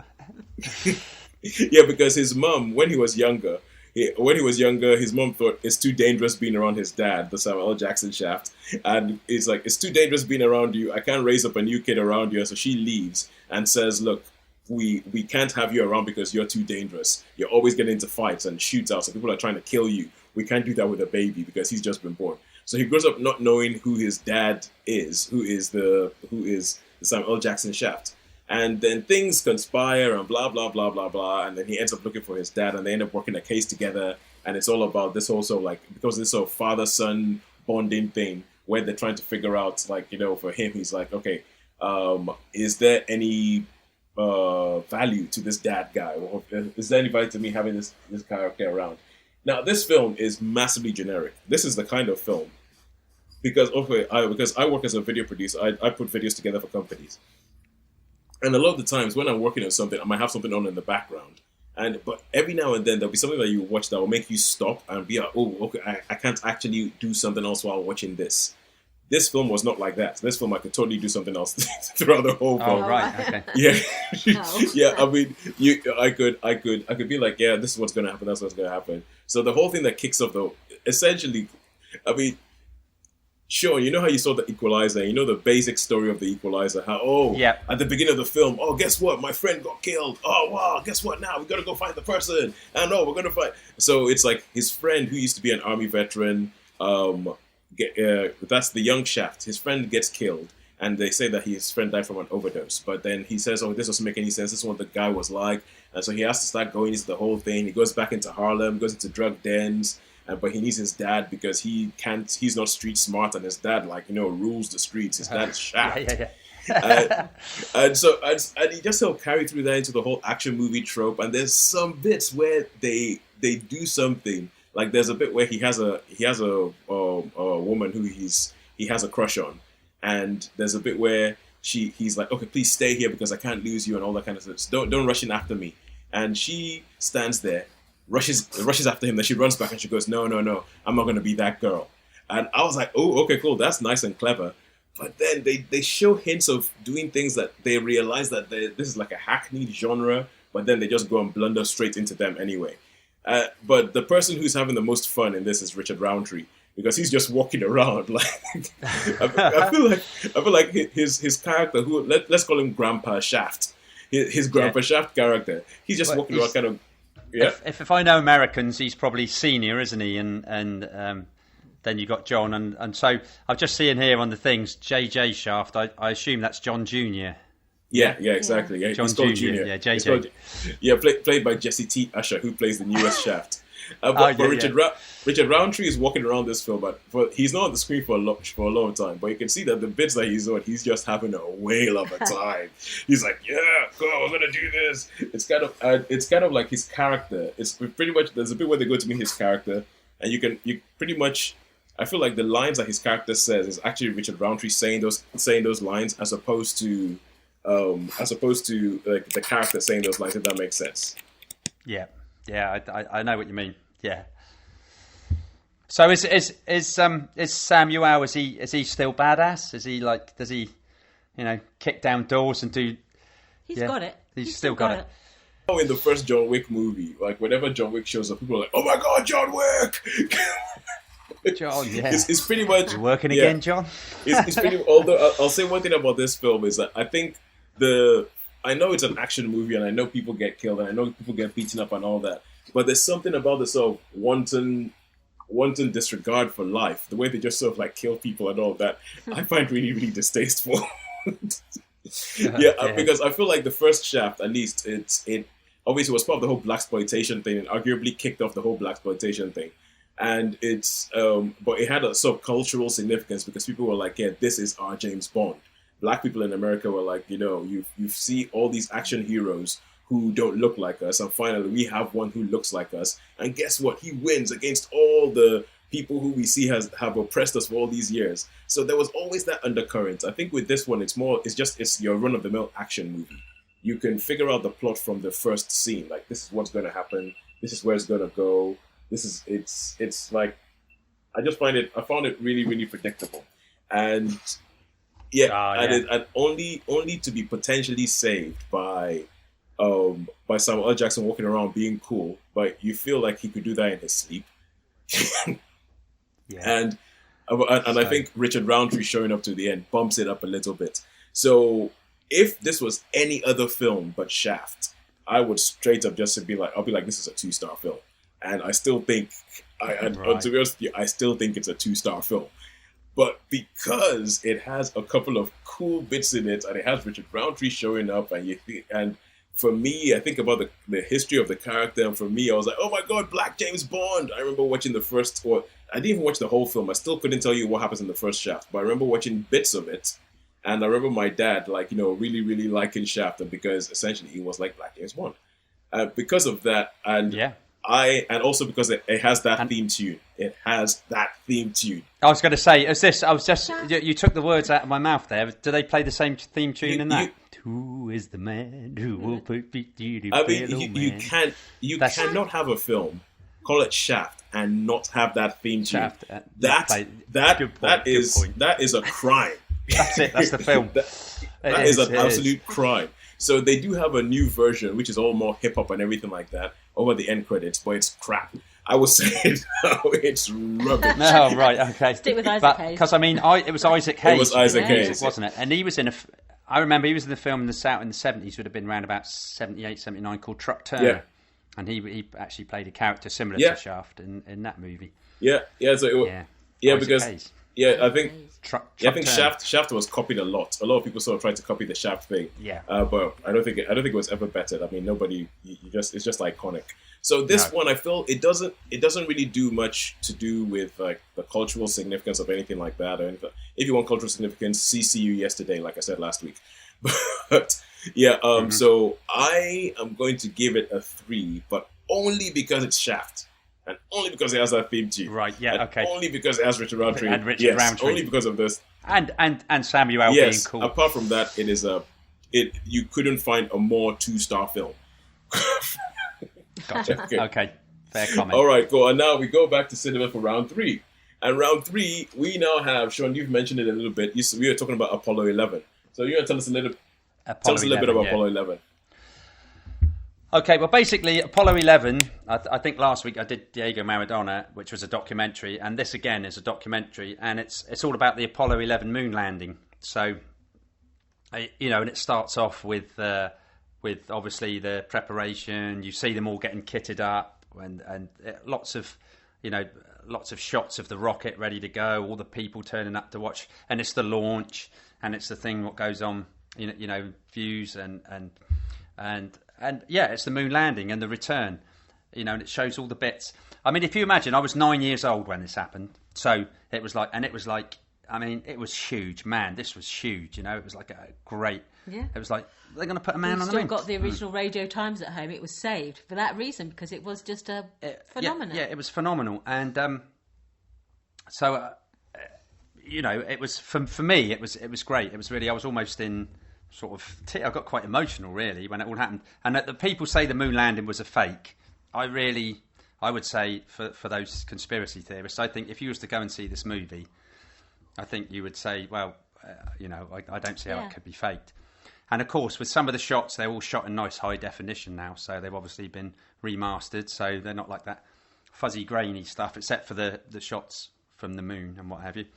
Yeah, because his mom, when he was younger, his mom thought it's too dangerous being around his dad, the Samuel L. Jackson Shaft, and it's like it's too dangerous being around you. I can't raise up a new kid around you, so she leaves and says, "Look, we can't have you around because you're too dangerous. You're always getting into fights and shootouts, and people are trying to kill you. We can't do that with a baby because he's just been born." So he grows up not knowing who his dad is, who is the Samuel L. Jackson Shaft. And then things conspire and blah, blah, blah, blah, blah. And then he ends up looking for his dad and they end up working a case together. And it's all about this also, like, because this sort of father-son bonding thing where they're trying to figure out, like, you know, for him, he's like, okay, is there any value to this dad guy? Or is there any value to me having this character around? Now, this film is massively generic. This is the kind of film, because I work as a video producer, I put videos together for companies. And a lot of the times when I'm working on something, I might have something on in the background. But every now and then there'll be something that you watch that will make you stop and be like, oh, okay, I can't actually do something else while watching this. This film was not like that. This film I could totally do something else throughout the whole film. Oh right, okay. Yeah, yeah. I mean, I could be like, yeah, this is what's gonna happen. That's what's gonna happen. So the whole thing that kicks off, though, essentially, I mean, Shaun, you know how you saw the Equalizer? You know the basic story of the Equalizer? How, at the beginning of the film, oh, guess what? My friend got killed. Oh, wow, guess what now? We got to go find the person. And we're going to find... So it's like his friend who used to be an army veteran, that's the young Shaft. His friend gets killed. And they say that his friend died from an overdose. But then he says, oh, this doesn't make any sense. This is what the guy was like. And so he has to start going into the whole thing. He goes back into Harlem, goes into drug dens. But he needs his dad because he's not street smart, and his dad, like, you know, rules the streets. His dad is Shaft. And he just sort of carry through that into the whole action movie trope. And there's some bits where they do something. Like there's a bit where he has a woman who he has a crush on, and there's a bit where he's like, okay, please stay here because I can't lose you and all that kind of stuff. Don't rush in after me. And she stands there. Rushes after him, then she runs back and she goes, no, I'm not going to be that girl. And I was like, oh, okay, cool, that's nice and clever. But then they show hints of doing things that they realize that this is like a hackneyed genre, but then they just go and blunder straight into them anyway. But the person who's having the most fun in this is Richard Roundtree, because he's just walking around like I feel like his character, who let's call him Grandpa Shaft, his Grandpa Shaft character, he's just walking around kind of. Yeah. If I know Americans, he's probably senior, isn't he? And then you got John, and so I'm just seeing here on the things JJ Shaft. I assume that's John Jr. Yeah, exactly. Yeah, John Jr. Yeah, JJ. Played by Jesse T. Usher, who plays the newest Shaft. But Richard Roundtree is walking around this film, but he's not on the screen for a long time. But you can see that the bits that he's on, he's just having a whale of a time. He's like, yeah, go, I'm gonna do this. It's kind of like his character. It's pretty much, there's a bit where they go to meet his character, and you pretty much, I feel like the lines that his character says is actually Richard Roundtree saying those lines, as opposed to like the character saying those lines. If that makes sense. Yeah, I know what you mean. Yeah. So is Samuel, is he still badass? Is he like, does he, kick down doors and do? He's got it. He's still got it. Oh, in the first John Wick movie, like whenever John Wick shows up, people are like, "Oh my God, John Wick!" John, yeah, it's pretty much working again, John. It's pretty. Although I'll say one thing about this film is that I think I know it's an action movie, and I know people get killed, and I know people get beaten up and all that. But there's something about the sort of wanton disregard for life, the way they just sort of like kill people and all that, I find really, really distasteful. Because I feel like the first Shaft, at least, it obviously was part of the whole blaxploitation thing, and arguably kicked off the whole blaxploitation thing. And but it had a sort of cultural significance because people were like, yeah, this is our James Bond. Black people in America were like, you see all these action heroes who don't look like us, and finally we have one who looks like us, and guess what? He wins against all the people who we see have oppressed us for all these years. So there was always that undercurrent. I think with this one, it's your run-of-the-mill action movie. You can figure out the plot from the first scene. Like, this is what's going to happen. This is where it's going to go. It's like, I found it really, really predictable. And and only to be potentially saved by Samuel L. Jackson walking around being cool, but you feel like he could do that in his sleep. And I think Richard Roundtree showing up to the end bumps it up a little bit. So if this was any other film but Shaft, I would straight up just be like, I'll be like, this is a 2-star film. And I still think To be honest with you, I still think it's a 2-star film. But because it has a couple of cool bits in it, and it has Richard Roundtree showing up, and for me, I think about the history of the character, and for me, I was like, oh my god, Black James Bond! I remember watching the first, or I didn't even watch the whole film. I still couldn't tell you what happens in the first Shaft, but I remember watching bits of it, and I remember my dad, really, really liking Shaft, and because essentially he was like Black James Bond. Because of that, and and also because it has that theme tune. It has that theme tune. I was going to say, you took the words out of my mouth there. Do they play the same theme tune in that? Who is the man who will put you to I mean, you cannot have a film, call it Shaft, and not have that theme tune. Shaft, that is a crime. That's it. That's the film. that is an absolute crime. So they do have a new version, which is all more hip hop and everything like that, over the end credits, but it's crap. I would say it's rubbish. No, right, okay. Stick with Isaac Hayes. Because it was Isaac Hayes. It was Isaac Hayes, wasn't it? And he was in I remember he was in the film in the 70s, would have been around about 78, 79, called Truck Turner. Yeah. And he actually played a character similar to Shaft in that movie. Yeah. So it was, because Hayes. I think I think Turner. Shaft was copied a lot. A lot of people sort of tried to copy the Shaft thing. Yeah. But I don't think it was ever bettered. I mean, nobody. It's just iconic. So this one, I feel it doesn't really do much to do with like the cultural significance of anything like that. Or anything. If you want cultural significance, CCU yesterday, like I said last week. But so I am going to give it a 3, but only because it's Shaft. And only because it has that theme tune. Right, yeah, okay. Only because it has Richard Roundtree. And Richard Roundtree. Only because of this. And Samuel being cool. Apart from that, it is you couldn't find a more 2-star film. Gotcha. Okay, fair comment. All right, cool. And now we go back to cinema for round 3. And round 3, we now have, Shaun, you've mentioned it a little bit. We were talking about Apollo 11. So you're going to tell us a little bit about Apollo 11. Okay, well, basically, Apollo 11, I think last week I did Diego Maradona, which was a documentary, and this, again, is a documentary, and it's all about the Apollo 11 moon landing. So, and it starts off with obviously the preparation. You see them all getting kitted up, and lots of shots of the rocket ready to go, all the people turning up to watch, and it's the launch, and it's the thing what goes on, views and it's the moon landing and the return, and it shows all the bits. I mean, if you imagine, I was 9 years old when this happened, so it was like, I mean, it was huge, man. This was huge, it was like a great. Yeah. It was like they're going to put a man on the moon. Still got the original Radio Times at home. It was saved for that reason because it was just a phenomenon. Yeah, it was phenomenal, and so it was for me. It was great. It was really. I was almost in. Sort of, I got quite emotional really when it all happened. And the people say the moon landing was a fake. I would say for those conspiracy theorists, I think if you was to go and see this movie, I think you would say, well, I don't see how it could be faked. And of course, with some of the shots, they're all shot in nice high definition now, so they've obviously been remastered, so they're not like that fuzzy, grainy stuff, except for the shots from the moon and what have you.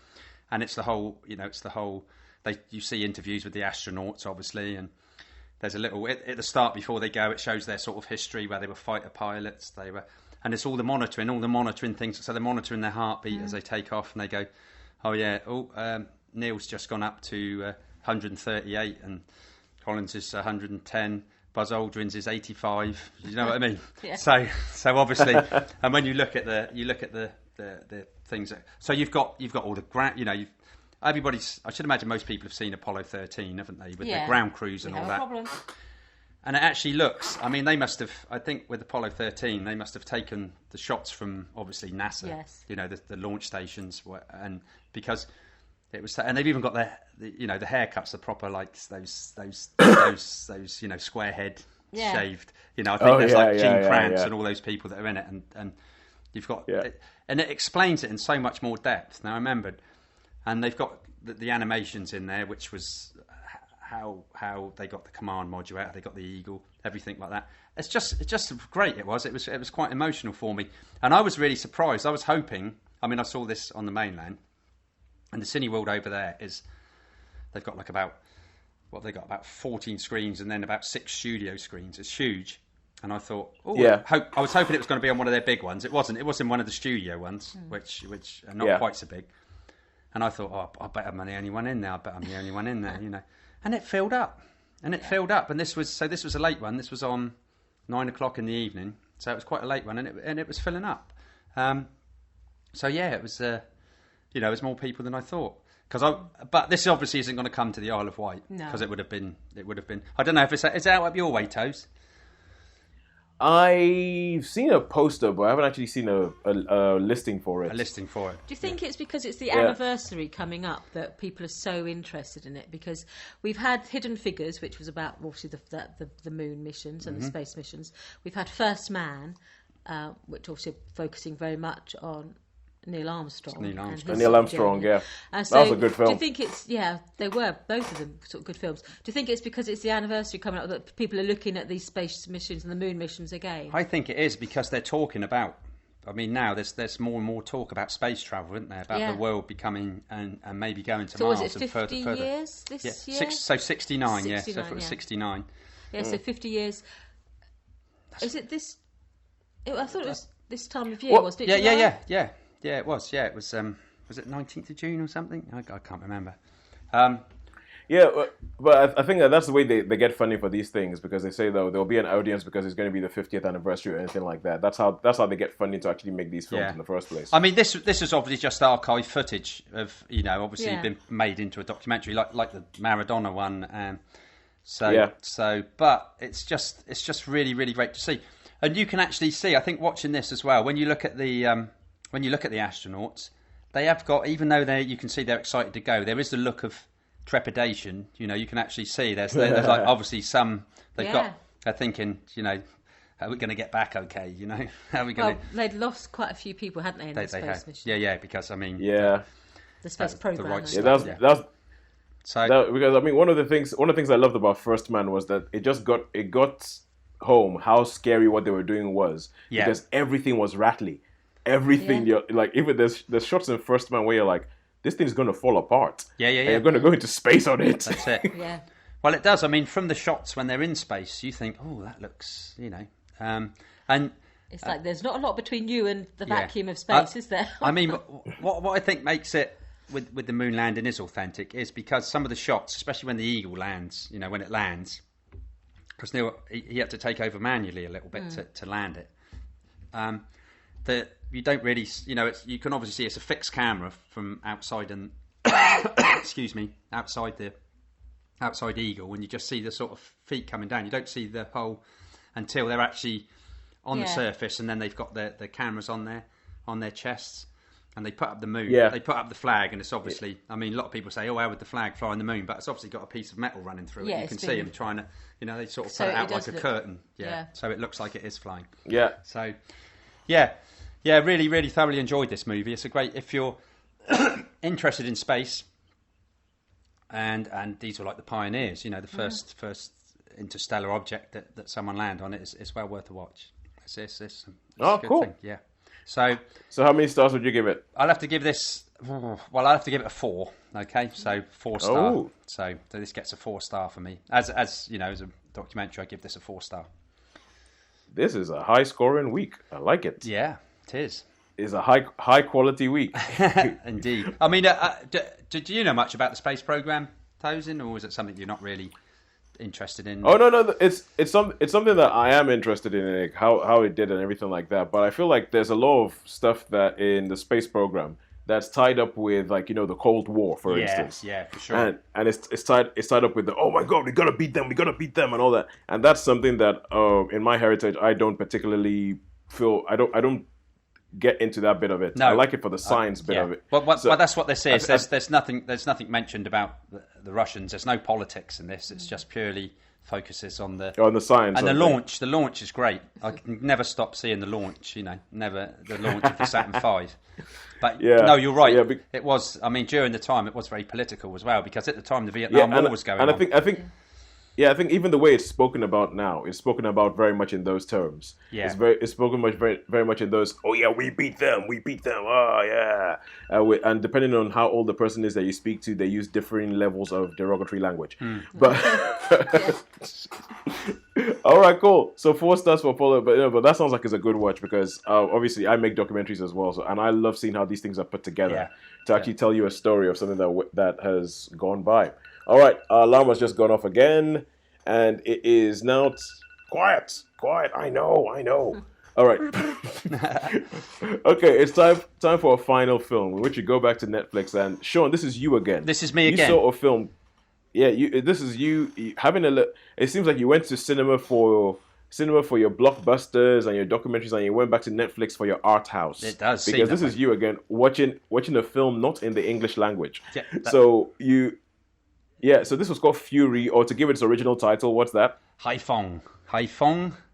And it's the whole. You see interviews with the astronauts, obviously, and there's a little at the start before they go. It shows their sort of history where they were fighter pilots. And it's all the monitoring things. So they're monitoring their heartbeat as they take off, and they go, "Oh yeah, Neil's just gone up to 138, and Collins is 110. Buzz Aldrin's is 85. You know what I mean? Yeah. So obviously, and when you look at the things, so you've got all the ground, I should imagine most people have seen Apollo 13, haven't they? With the ground crews and all that. Problem. And it actually looks, I mean, I think with Apollo 13, they must have taken the shots from, obviously, NASA. Yes. The launch stations. And because it was, and they've even got the haircuts, the proper, like, those square head shaved. I think there's Gene Kranz and all those people that are in it. And you've got, and it explains it in so much more depth. Now, I remembered. And they've got the animations in there, which was how they got the command module out, they got the Eagle, everything like that. It's just great. It was quite emotional for me, and I was really surprised. I was hoping. I mean, I saw this on the mainland, and the Cineworld over there they've got about 14 screens and then about 6 studio screens. It's huge, And I thought, I was hoping it was going to be on one of their big ones. It wasn't. It was in one of the studio ones, which are not quite so big. And I thought, I bet I'm the only one in there. And it filled up. And this was a late one. This was on 9 o'clock in the evening, so it was quite a late one, and it was filling up. It was it was more people than I thought. But this obviously isn't going to come to the Isle of Wight because it would have been. I don't know if is it out up your way, Toes? I've seen a poster, but I haven't actually seen a listing for it. A listing for it. Do you think it's because it's the anniversary coming up that people are so interested in it? Because we've had Hidden Figures, which was about obviously the moon missions and the space missions. We've had First Man, which also focusing very much on Neil Armstrong. Neil Armstrong, yeah. That was a good film. Do you think it's, they were, both of them sort of good films. Do you think it's because it's the anniversary coming up that people are looking at these space missions and the moon missions again? I think it is because they're talking about, now there's more and more talk about space travel, isn't there? About the world becoming and maybe going to Mars. So was it 50 years this year? So 69, yeah. So if it was 69. Yeah, so 50 years. Is it this? I thought it was this time of year, wasn't it? Yeah, it was. Yeah, it was. Was it 19th of June or something? I can't remember. But I think that's the way they get funding for these things, because they say there'll be an audience because it's going to be the 50th anniversary or anything like that. That's how they get funding to actually make these films in the first place. I mean, this is obviously just archive footage of obviously been made into a documentary like the Maradona one. But it's just really, really great to see, and you can actually see. I think watching this as well, when you look at the astronauts, they have got, even though you can see they're excited to go, there is the look of trepidation. You can actually see there's like obviously some they're thinking, are we going to get back okay? How are we going to? They'd lost quite a few people, hadn't they, in the space mission? Yeah, because the space program. Right because one of the things I loved about First Man was that it got home how scary what they were doing was, because everything was rattly. Everything, even there's shots in First Man where you're like, this thing's going to fall apart. Yeah. And you're going to go into space on it. That's it. Yeah. Well, it does. I mean, from the shots when they're in space, you think, oh, that looks, and it's like there's not a lot between you and the vacuum of space, is there? I mean, what I think makes it with the moon landing is authentic is because some of the shots, especially when the Eagle lands, when it lands, because Neil he had to take over manually a little bit to land it. That you don't really, you can obviously see it's a fixed camera from outside and outside Eagle, and you just see the sort of feet coming down. You don't see the whole until they're actually on the surface, and then they've got the cameras on their chests, and they put up the moon. Yeah. They put up the flag, and it's obviously, a lot of people say, oh, how would the flag fly on the moon? But it's obviously got a piece of metal running through it. You can see them trying to, they sort of put it out like a curtain. Yeah. So it looks like it is flying. Yeah. So, yeah, really, really thoroughly enjoyed this movie. It's a great, if you're interested in space, and these were like the pioneers, the first interstellar object that someone landed on, it's well worth a watch. It's a good cool. thing. Yeah. So how many stars would you give it? I'll have to give this, I'll have to give it a 4. Okay, so 4-star. Oh. So this gets a 4-star for me. As as a documentary, I give this a 4-star. This is a high scoring week. I like it. Yeah. It is. It's a high quality week. Indeed. I mean, do you know much about the space program, Tosin, or is it something you're not really interested in? Oh no, it's something that I am interested in, like how it did and everything like that. But I feel like there's a lot of stuff that in the space program that's tied up with, like, the Cold War, for instance. Yeah, for sure. And it's tied up with the, oh my God, we gotta beat them, and all that. And that's something that in my heritage I don't particularly feel. I don't get into that bit of it. No. I like it for the science bit of it. But that's what this is. There's nothing mentioned about the Russians. There's no politics in this. It's just purely focuses on the science and the launch. The launch is great. I can never stop seeing the launch. Never the launch of the Saturn V. But no, you're right. Yeah, it was. I mean, during the time, it was very political as well, because at the time the Vietnam War was going on. And I think even the way it's spoken about now, it's spoken about very much in those terms. Yeah. It's spoken very much in those, oh yeah, we beat them, oh yeah. And depending on how old the person is that you speak to, they use differing levels of derogatory language. But All right, cool. So 4 stars for Apollo, but that sounds like it's a good watch because obviously I make documentaries as well, and I love seeing how these things are put together to actually tell you a story of something that has gone by. All right, alarm has just gone off again, and it is now quiet. I know. All right. Okay, it's time for a final film in which you go back to Netflix, and Shaun, this is you again. This is me again. You saw a film. Yeah, this is you having a look. It seems like you went to cinema for your blockbusters and your documentaries, and you went back to Netflix for your art house. It does, because this is you again watching a film not in the English language. Yeah, so this was called Furie, or to give it its original title, what's that? Haifong.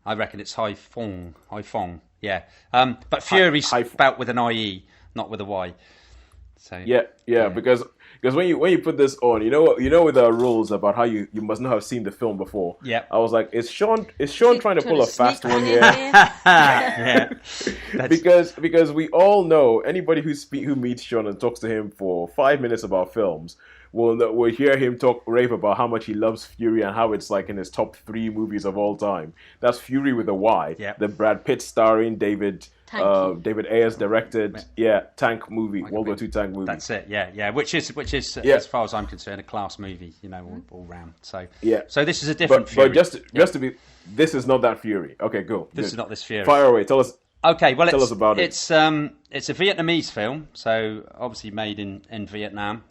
I reckon it's Haifong. Yeah, but Fury's spelt with an IE, not with a Y. So yeah. Because when you put this on, you know with our rules about how you must not have seen the film before. Yeah. I was like, is Shaun trying to pull a fast one here? Yeah. Because we all know anybody who meets Shaun and talks to him for 5 minutes about films will hear him rave about how much he loves Fury and how it's like in his top 3 movies of all time. That's Fury with a Y. Yeah. The Brad Pitt starring David Ayers directed tank movie, World War II tank movie. That's it, yeah. Which is as far as I'm concerned, a class movie, all round. So So this is a different Fury. But just to be, this is not that Fury. Okay, cool. This is not this Fury. Fire away. Tell us. Okay, well, tell us about it. It's a Vietnamese film, so obviously made in Vietnam,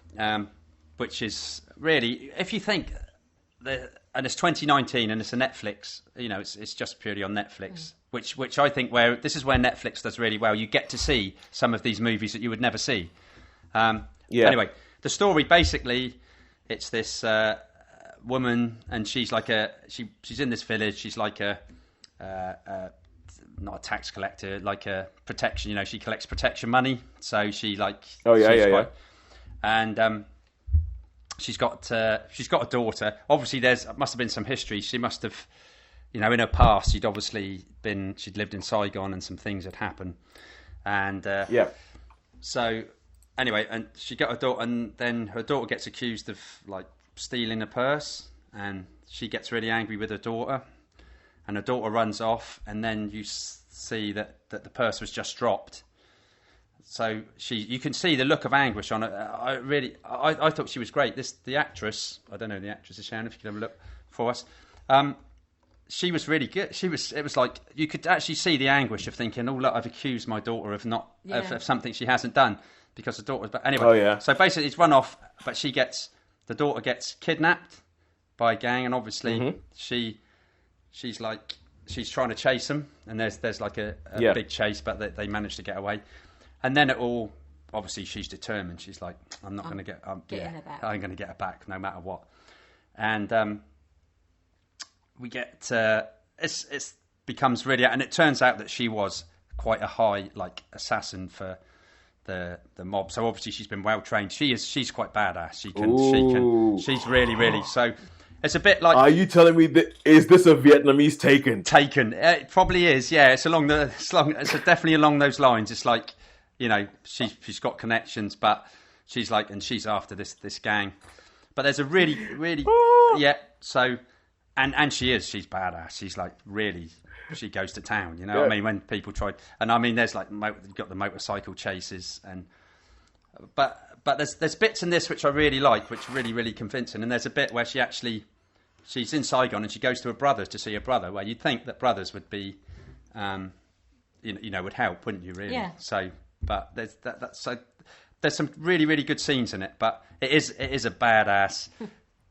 which is really, if you think and it's 2019 and it's a Netflix, it's just purely on Netflix. Which I think this is where Netflix does really well. You get to see some of these movies that you would never see. Anyway, the story basically, it's this woman, and she's like she's in this village. She's like not a tax collector, like a protection. She collects protection money. So she and she's got a daughter. Obviously, must have been some history. She must have. In her past, she'd lived in Saigon and some things had happened. And so anyway, and she got a daughter, and then her daughter gets accused of like stealing a purse, and she gets really angry with her daughter, and her daughter runs off, and then you see that the purse was just dropped. So you can see the look of anguish on her. I thought she was great. The actress, I don't know the actress, Sharon, if you could have a look for us. She was really good. It was like you could actually see the anguish of thinking, "Oh look, I've accused my daughter of of something she hasn't done because the daughter." But anyway, so basically, it's run off. But the daughter gets kidnapped by a gang, and obviously she's trying to chase them, and there's like a big chase, but they manage to get away, and then obviously she's determined. She's like, "I'm not going to get her back. I'm going to get her back no matter what," and we get it becomes really, and it turns out that she was quite a high assassin for the mob. So obviously she's been well trained. She's quite badass. She's really so. It's a bit like. Are you telling me is this a Vietnamese Taken? Taken. It probably is. Yeah, it's definitely along those lines. It's like she's got connections, but she's after this gang. But there's a really so. And she's badass. She's she goes to town, I mean, when people tried, and I mean, there's you've got the motorcycle chases, but there's bits in this which I really like, which are really, really convincing. And there's a bit where she's in Saigon and she goes to her brothers to see her brother, where you'd think that brothers would be, would help, wouldn't you, really? Yeah. So, but there's some really, really good scenes in it, but it is a badass,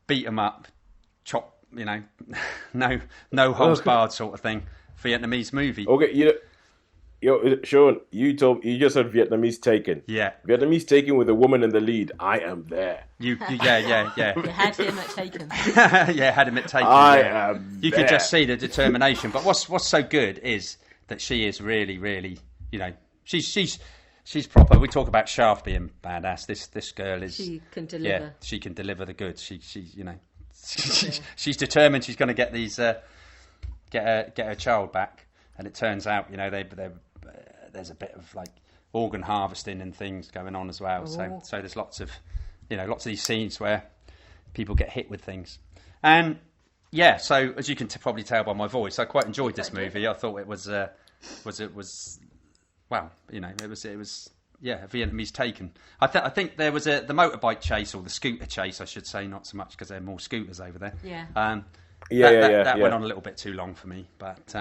beat 'em up, chop. No holds barred sort of thing. Vietnamese movie. Okay, Shaun, you just said Vietnamese Taken. Yeah, Vietnamese Taken with a woman in the lead. I am there. Yeah. You had him at Taken. Had him at Taken. I am. You can just see the determination. But what's so good is that she is really, really. She's proper. We talk about Shaft being badass. This girl is. She can deliver. Yeah, she can deliver the goods. She's determined she's going to get these get her child back, and it turns out there's a bit of organ harvesting and things going on as well. So there's lots of these scenes where people get hit with things, and Yeah, so as you can probably tell by my voice, I quite enjoyed this movie. I thought it was well, it was a Vietnamese taken. I think there was the motorbike chase, or the scooter chase, I should say, not so much because there are more scooters over there. Yeah. That went on a little bit too long for me, but.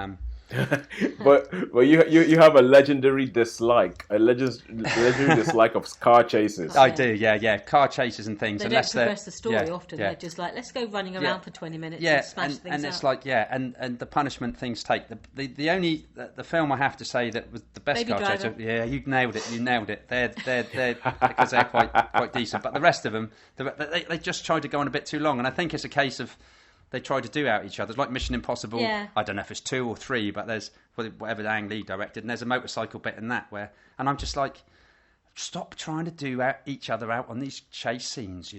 but you have a legendary dislike, of car chases. I do, yeah, car chases and things. They don't progress the story often. They're just like, let's go running around for 20 minutes and smash things and it's up. like, and the punishment things take. The film I have to say that was the best Baby car Driver. chase. Yeah, you nailed it. They're because they're quite decent. But the rest of them, they just tried to go on a bit too long, and I think it's a case of. They try to do out each other. It's like Mission Impossible. Yeah. I don't know if it's 2 or 3, but there's whatever Ang Lee directed, and there's a motorcycle bit in that and I'm just like, stop trying to do each other out on these chase scenes,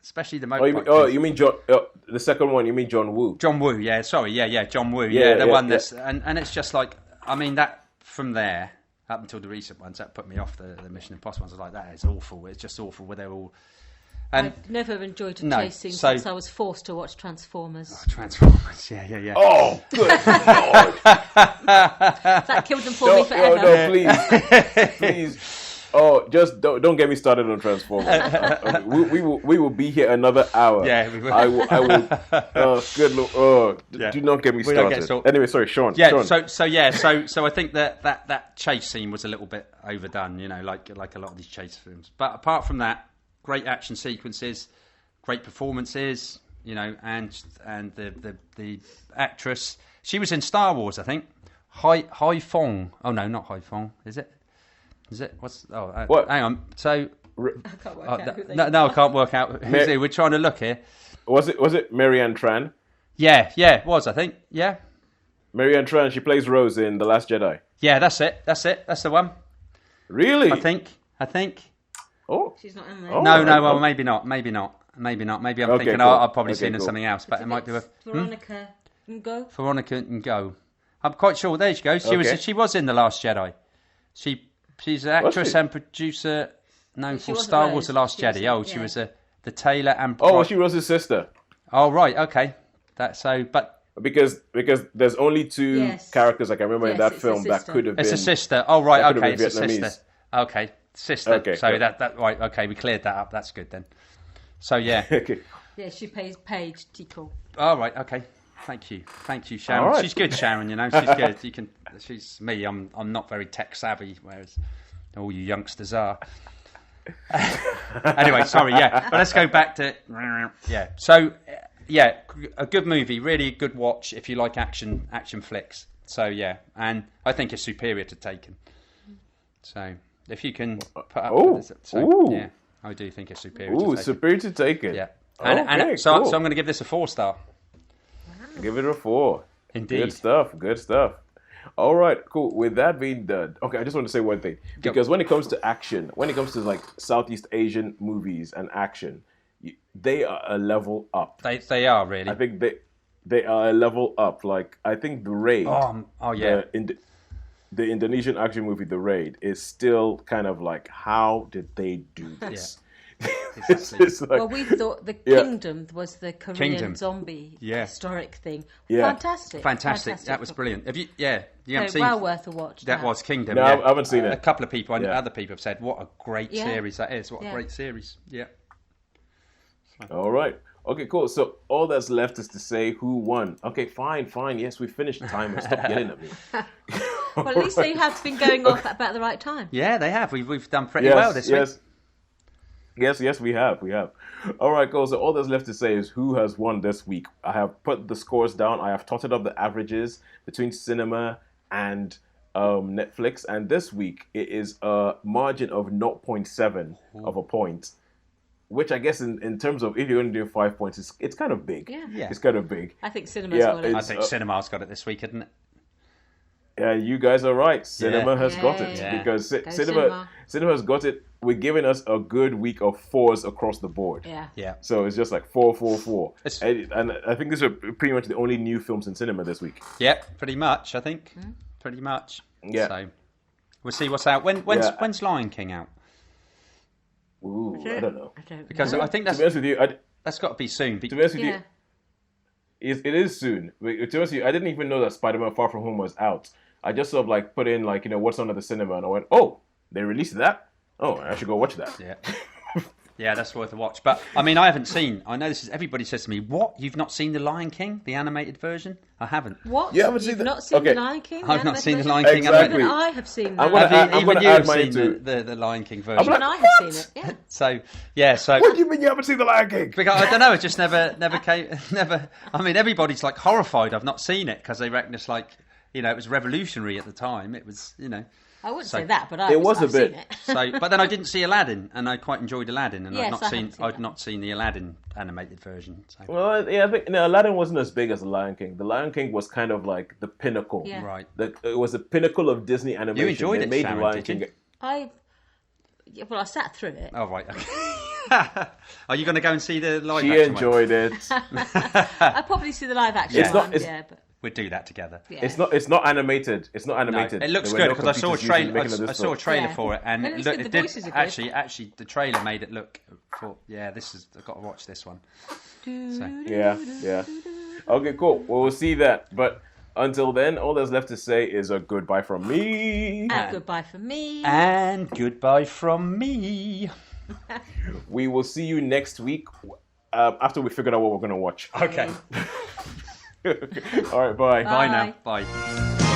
especially the motorbike. You mean John? The second one, you mean John Woo? John Woo, yeah. Sorry, yeah, John Woo, one that's and it's just like, I mean, that from there up until the recent ones, that put me off the Mission Impossible ones. I was like, that is awful. It's just awful where they're all. I've never enjoyed a chase scene since I was forced to watch Transformers. Oh, Transformers, yeah. Oh, good Lord. That killed them for me forever. No, please. Oh, just don't get me started on Transformers. We will be here another hour. Yeah, we will. I will. Oh, good Lord. Do not get me started. Anyway, sorry, Shaun. Yeah. Shaun. So I think that chase scene was a little bit overdone. Like a lot of these chase films. But apart from that. Great action sequences, great performances, and the actress. She was in Star Wars, I think. Hai Fong. Oh no, not Hai Fong. Is it? What's? Oh, what? Hang on. So I can't work out who they no, I can't work out who's who. We're trying to look here. Was it Marianne Tran? Yeah, it was. I think. Yeah. Marianne Tran. She plays Rose in The Last Jedi. Yeah, that's it. That's the one. Really? I think. Oh, she's not in there. Oh, no. Well, maybe not. Maybe I'm thinking. Cool. I've probably seen something else, but it might be Veronica Ngo. Veronica Ngo. I'm quite sure. There she goes. She was in The Last Jedi. She's an actress and producer known for Star Wars: The Last Jedi. She was the tailor and. She was his sister. Oh right, okay. That's so, but. Because there's only 2 characters I can remember in that film that could have been. It's a sister. Oh right, okay, it's Vietnamese. a sister. Okay. Sister. Okay, so good. that right. Okay, we cleared that up. That's good then. So yeah. Okay. Yeah, she plays Paige Tickle. All right. Okay. Thank you, Sharon. Right. She's good, Sharon. She's good. She's me. I'm not very tech savvy, whereas all you youngsters are. Anyway, sorry. Yeah, but let's go back to So a good movie, really a good watch if you like action flicks. So yeah, and I think it's superior to Taken. So. If you can put up with it. I do think it's superior to Taken. Superior to Taken. Yeah. So I'm going to give this a 4-star. Give it a 4. Indeed. Good stuff. All right, cool. With that being done, okay, I just want to say one thing. Because when it comes to action, when it comes to like Southeast Asian movies and action, they are a level up. They are, really. I think they are a level up. Like, I think The Raid. Oh yeah. The Indonesian action movie, The Raid, is still kind of like, how did they do this? Yeah. Exactly. Well, we thought The Kingdom was the Korean zombie historic thing. Yeah. Fantastic. That was brilliant. Have you? Yeah, you haven't seen. Well worth a watch. That was Kingdom. No, I haven't seen it. A couple of people, and other people have said, "What a great series that is! What a great series!" Yeah. All right. Okay, cool. So all that's left is to say who won. Okay, fine. Yes, we finished the timer. Stop yelling at me. Well, at least they have been going off at about the right time. Yeah, they have. We've done pretty well this week. Yes, we have. All right, cool. So all that's left to say is who has won this week. I have put the scores down. I have totted up the averages between cinema and Netflix. And this week, it is a margin of 0.7 of a point. Which I guess in terms of if you're going to do 5 points, it's kind of big. Yeah. It's kind of big. I think cinema's got it. I think cinema's got it this week, isn't it? Yeah, you guys are right. Cinema has got it because cinema has got it. We're giving us a good week of 4s across the board. Yeah. So it's just like 4, 4, 4. And I think these are pretty much the only new films in cinema this week. Yeah, pretty much. I think pretty much. Yeah. So we'll see what's out. When's Lion King out? Ooh, I don't know. Because I think that's. To be honest with you, that's got to be soon. To be honest with you, it is soon. To be honest with you, I didn't even know that Spider-Man Far From Home was out. I just sort of like put in like, what's on at the cinema, and I went, oh, they released that? Oh, I should go watch that. Yeah. Yeah, that's worth a watch. But I mean, I haven't seen. I know this is. Everybody says to me, "What? You've not seen the Lion King, the animated version?" I haven't. What? You haven't seen not seen the Lion King? I've not seen the Lion King. King. Exactly. I have seen that. I'm going to add mine to the Lion King version. Even I have seen it. Yeah. So yeah. So what do you mean you haven't seen the Lion King? Because I don't know. It just never came. Never. I mean, everybody's like horrified. I've not seen it because they reckon it's like it was revolutionary at the time. It was I wouldn't say that, but I've seen it. But then I didn't see Aladdin, and I quite enjoyed Aladdin, and Yes, I'd not seen the Aladdin animated version. So. Well, yeah, I think Aladdin wasn't as big as the Lion King. The Lion King was kind of like the pinnacle. Yeah. Right. It was the pinnacle of Disney animation. You enjoyed they it, made Sharon, the Lion did you? King. I sat through it. Oh right. Okay. Are you going to go and see the live She action enjoyed it. I probably see the live action It's not- one. it's- Yeah, but We'd do that together. yeah. It's not animated. It's not No, animated. it looks There good were no because I saw a computers used in trailer. making of this I saw a film. trailer Yeah. for it, and It it looks looked. good, It the did voices are good. actually. The trailer made it look. This is. I've got to watch this one. So. Yeah. Okay, cool. Well, we'll see that. But until then, all there's left to say is a goodbye from me. And goodbye from me. And goodbye from me. We will see you next week after we figured out what we're going to watch. Okay. All right, bye. Bye now. Bye.